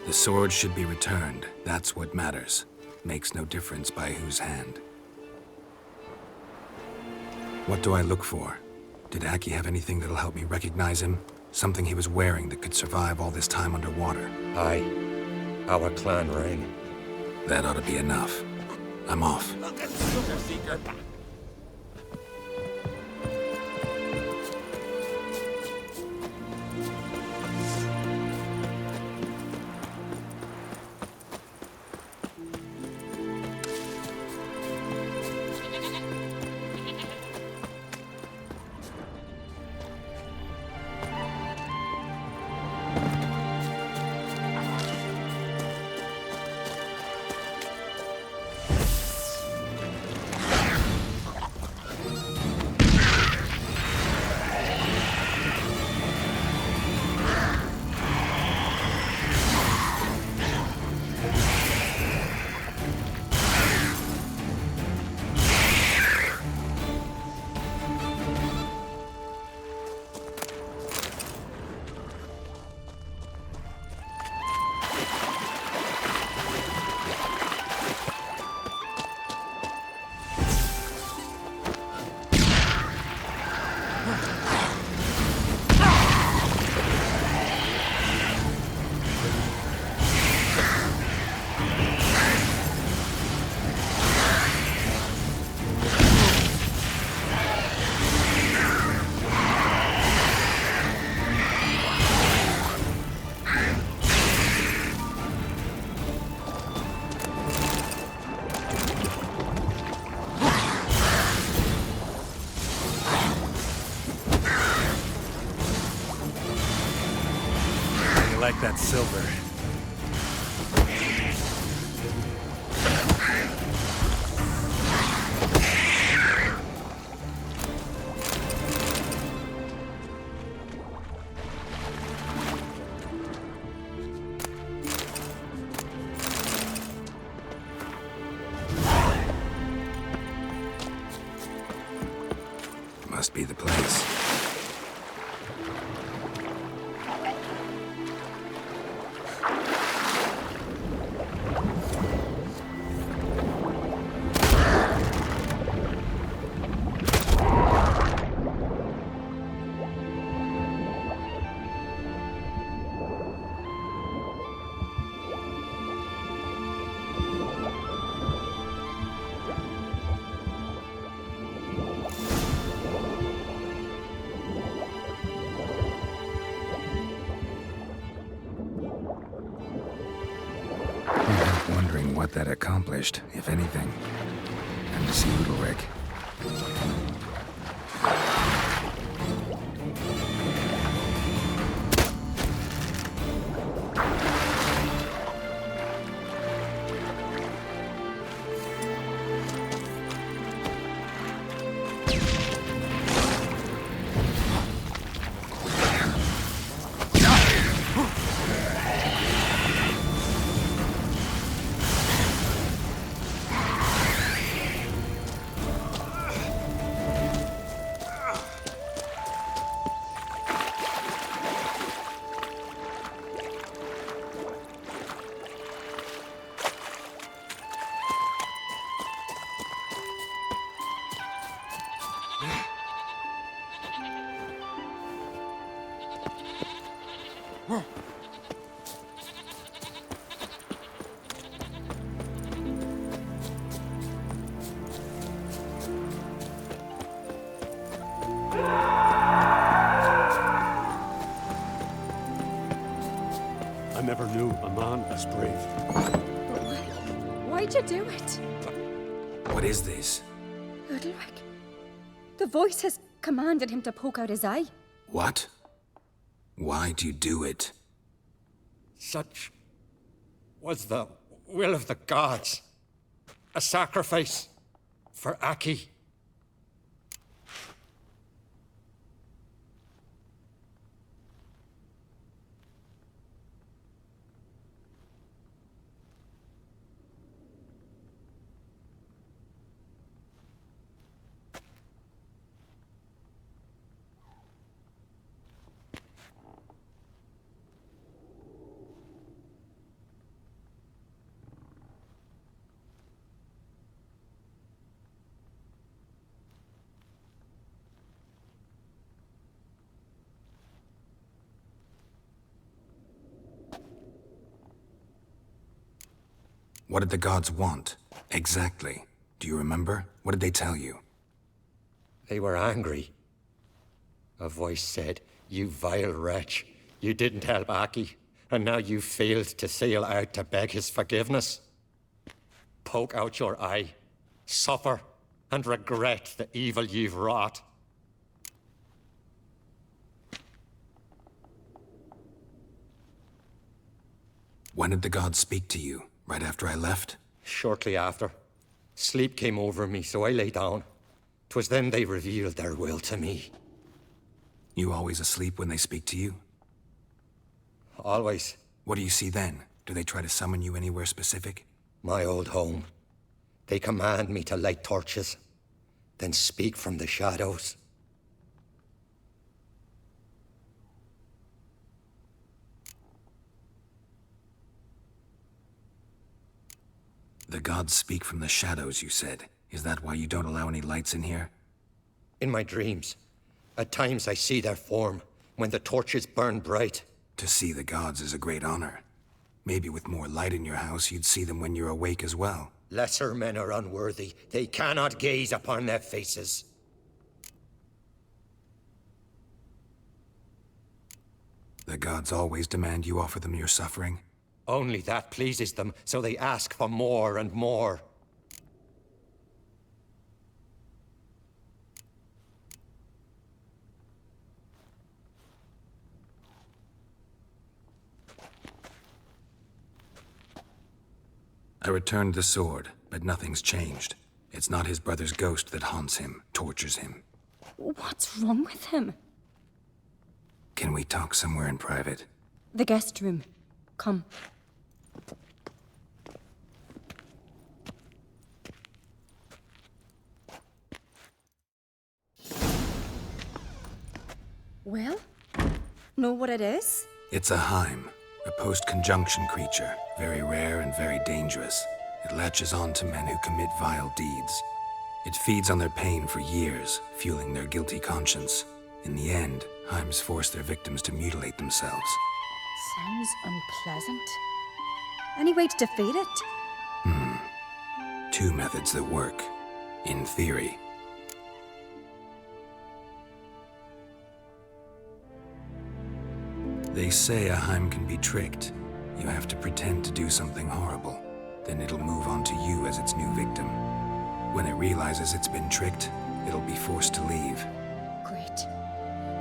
The sword should be returned. That's what matters. Makes no difference by whose hand. What do I look for? Did Aki have anything that'll help me recognize him? Something he was wearing that could survive all this time underwater? Aye. Our clan ring. That ought to be enough. I'm off. that silver. Must be the place. Wondering what that accomplished, if anything. And to see Udalryk. I never knew a man as brave. Why'd you do it? What is this? Udalryk. The voice has commanded him to poke out his eye. What? Why'd you do it? Such was the will of the gods. A sacrifice for Aki. What did the gods want? Exactly. Do you remember? What did they tell you? They were angry. A voice said, "You vile wretch, you didn't help Aki, and now you failed to sail out to beg his forgiveness. Poke out your eye, suffer, and regret the evil you've wrought." When did the gods speak to you? Right after I left? Shortly after. Sleep came over me, so I lay down. 'Twas then they revealed their will to me. You always asleep when they speak to you? Always. What do you see then? Do they try to summon you anywhere specific? My old home. They command me to light torches, then speak from the shadows. The gods speak from the shadows, you said. Is that why you don't allow any lights in here? In my dreams. At times I see their form, when the torches burn bright. To see the gods is a great honor. Maybe with more light in your house, you'd see them when you're awake as well. Lesser men are unworthy. They cannot gaze upon their faces. The gods always demand you offer them your suffering? Only that pleases them, so they ask for more and more. I returned the sword, but nothing's changed. It's not his brother's ghost that haunts him, tortures him. What's wrong with him? Can we talk somewhere in private? The guest room. Come. Well, know what it is? It's a Heim, a post-conjunction creature, very rare and very dangerous. It latches on to men who commit vile deeds. It feeds on their pain for years, fueling their guilty conscience. In the end, Heims force their victims to mutilate themselves. Sounds unpleasant. Any way to defeat it? Two methods that work, in theory. They say a Heim can be tricked. You have to pretend to do something horrible. Then it'll move on to you as its new victim. When it realizes it's been tricked, it'll be forced to leave. Great.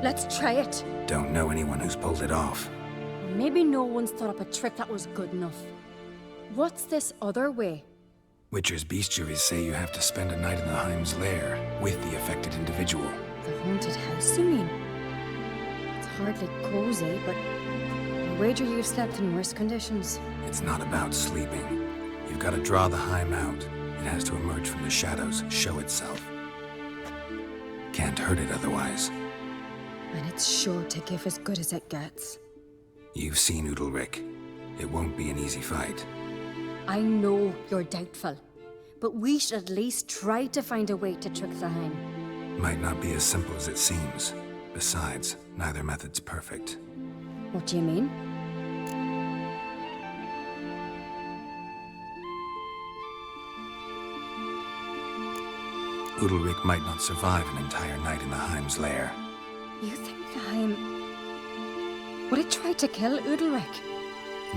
Let's try it. Don't know anyone who's pulled it off. Maybe no one's thought up a trick that was good enough. What's this other way? Witcher's bestiaries say you have to spend a night in the Heim's lair with the affected individual. The haunted house, you mean? It's hardly cozy, but I wager you've slept in worse conditions. It's not about sleeping. You've got to draw the Heim out. It has to emerge from the shadows, show itself. Can't hurt it otherwise. And it's sure to give as good as it gets. You've seen Udalryk. It won't be an easy fight. I know you're doubtful, but we should at least try to find a way to trick the Heim. Might not be as simple as it seems. Besides, neither method's perfect. What do you mean? Udalryk might not survive an entire night in the Heim's lair. You think the Heim... Would it try to kill Udalryk?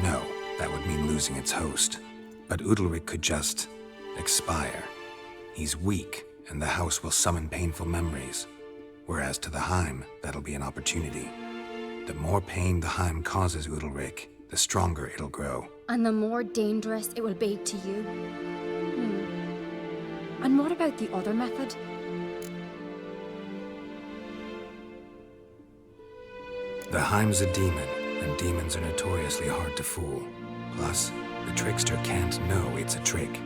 No, that would mean losing its host. But Udalryk could just... expire. He's weak, and the house will summon painful memories. Whereas to the Heim, that'll be an opportunity. The more pain the Heim causes Udalryk, the stronger it'll grow. And the more dangerous it will be to you. And what about the other method? The Heim's a demon, and demons are notoriously hard to fool. Plus, the trickster can't know it's a trick.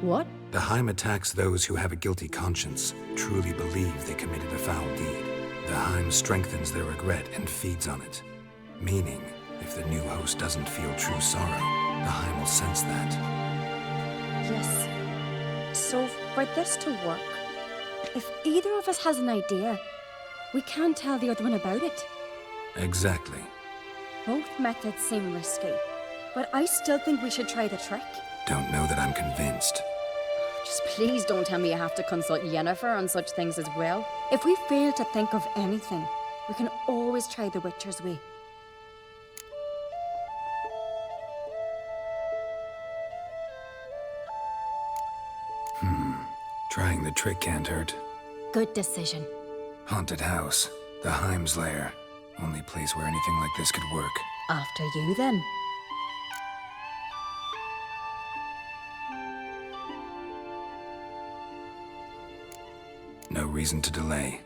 What? The Heim attacks those who have a guilty conscience, truly believe they committed a foul deed. The Heim strengthens their regret and feeds on it. Meaning, if the new host doesn't feel true sorrow, the Heim will sense that. Yes. So, for this to work, if either of us has an idea, we can't tell the other one about it. Exactly. Both methods seem risky, but I still think we should try the trick. Don't know that I'm convinced. Just please don't tell me you have to consult Yennefer on such things as well. If we fail to think of anything, we can always try the Witcher's way. Trying the trick can't hurt. Good decision. Haunted house. The Heim's lair. Only place where anything like this could work. After you, then. No reason to delay.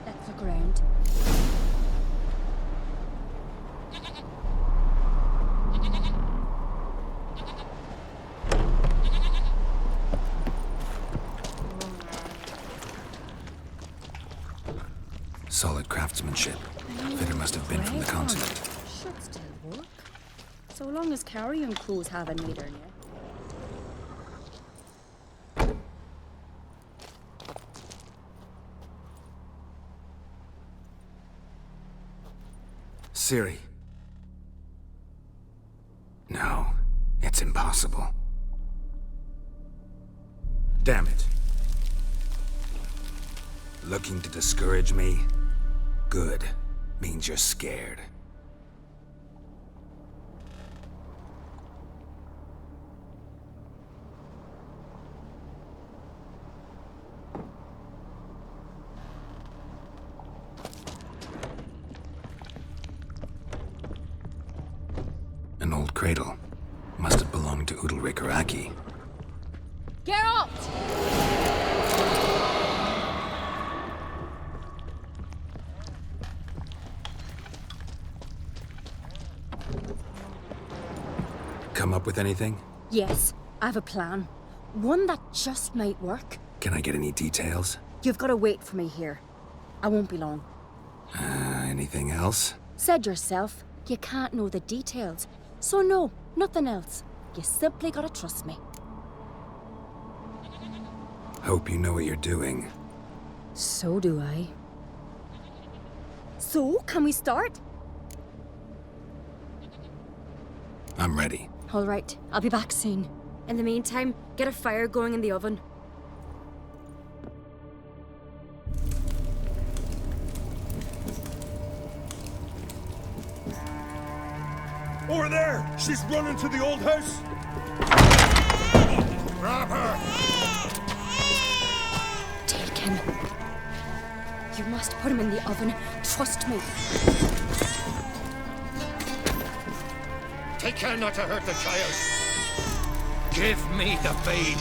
Let's look around. Solid craftsmanship. Fitter must have been from the continent. Should still work. So long as carrion crews have a meter near. Ciri. No, it's impossible. Damn it. Looking to discourage me? Good. Means you're scared. cradle. Must have belonged to Udalryk or Aki. Geralt! Come up with anything? Yes, I have a plan. One that just might work. Can I get any details? You've got to wait for me here. I won't be long. Anything else? Said yourself, you can't know the details. So no, nothing else. You simply gotta trust me. Hope you know what you're doing. So do I. So, can we start? I'm ready. All right, I'll be back soon. In the meantime, get a fire going in the oven. Over there! She's running to the old house! Grab her! Take him. You must put him in the oven. Trust me. Take care not to hurt the child. Give me the babe.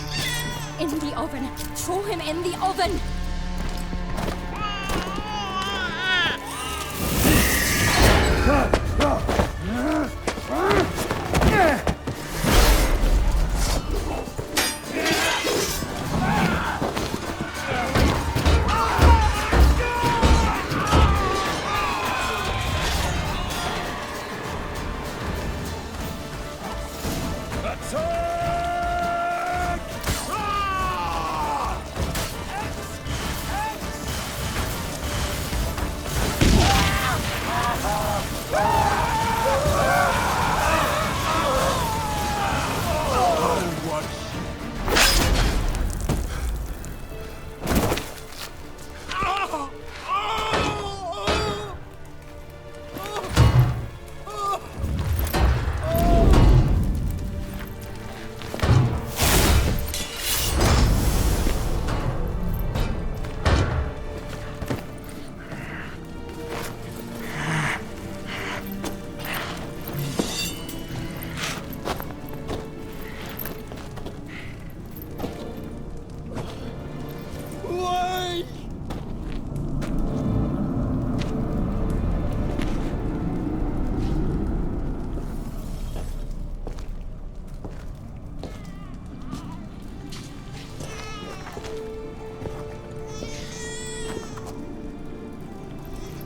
In the oven. Throw him in the oven.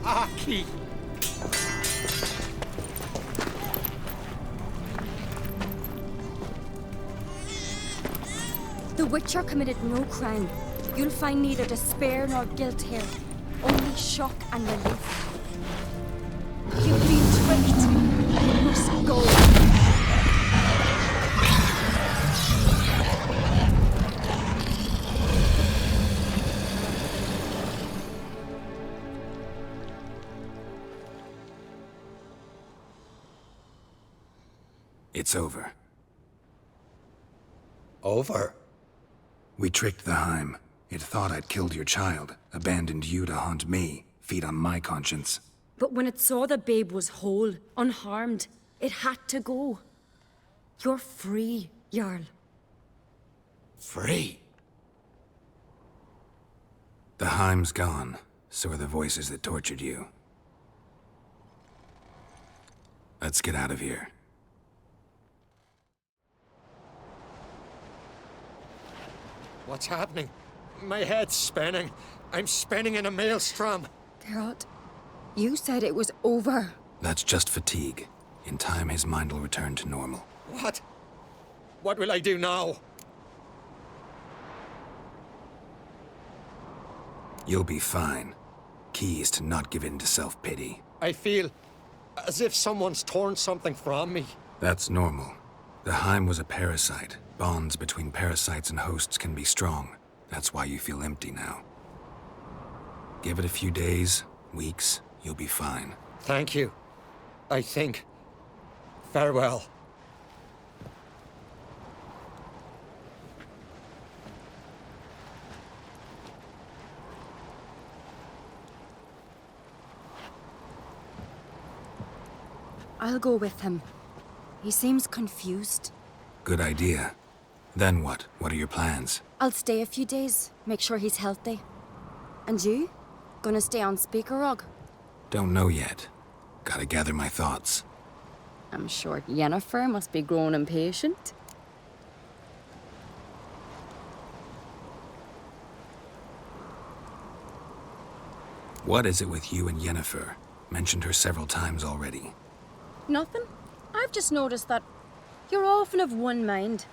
Aki! The Witcher committed no crime. You'll find neither despair nor guilt here. Only shock and relief. You've been tricked. You must go. It's over. Over? We tricked the Heim. It thought I'd killed your child, abandoned you to haunt me, feed on my conscience. But when it saw the babe was whole, unharmed, it had to go. You're free, Jarl. Free? The Heim's gone, so are the voices that tortured you. Let's get out of here. What's happening? My head's spinning. I'm spinning in a maelstrom. Geralt, you said it was over. That's just fatigue. In time, his mind will return to normal. What? What will I do now? You'll be fine. Key is to not give in to self-pity. I feel as if someone's torn something from me. That's normal. The Heim was a parasite. Bonds between parasites and hosts can be strong. That's why you feel empty now. Give it a few days, weeks, you'll be fine. Thank you. I think. Farewell. I'll go with him. He seems confused. Good idea. Then what? What are your plans? I'll stay a few days, make sure he's healthy. And you? Gonna stay on Speaker Rog? Don't know yet. Gotta gather my thoughts. I'm sure Yennefer must be growing impatient. What is it with you and Yennefer? Mentioned her several times already. Nothing. I've just noticed that you're often of one mind.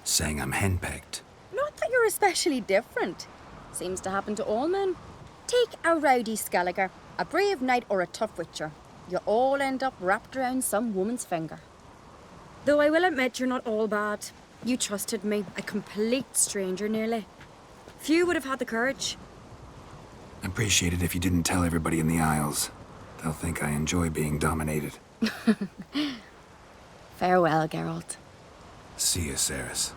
Saying I'm henpecked. Not that you're especially different. Seems to happen to all men. Take a rowdy Skelliger, a brave knight or a tough witcher. You all end up wrapped around some woman's finger. Though I will admit you're not all bad. You trusted me, a complete stranger nearly. Few would have had the courage. I'd appreciate it if you didn't tell everybody in the Isles. They'll think I enjoy being dominated. Farewell, Geralt. See you, Cerys.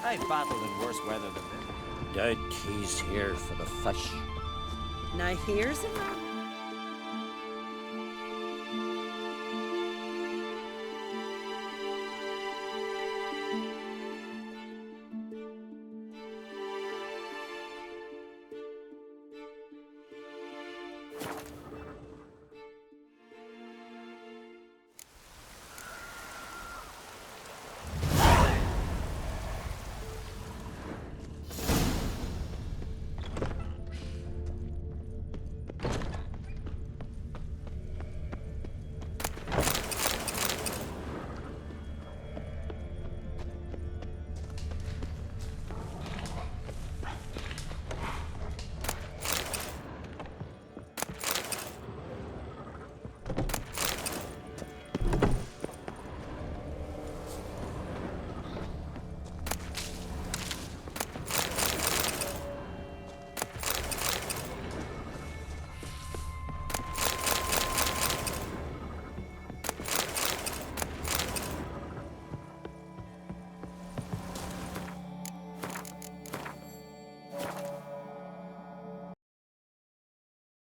I've battled in worse weather than this. Doubt he's here for the fish. Now here's a man.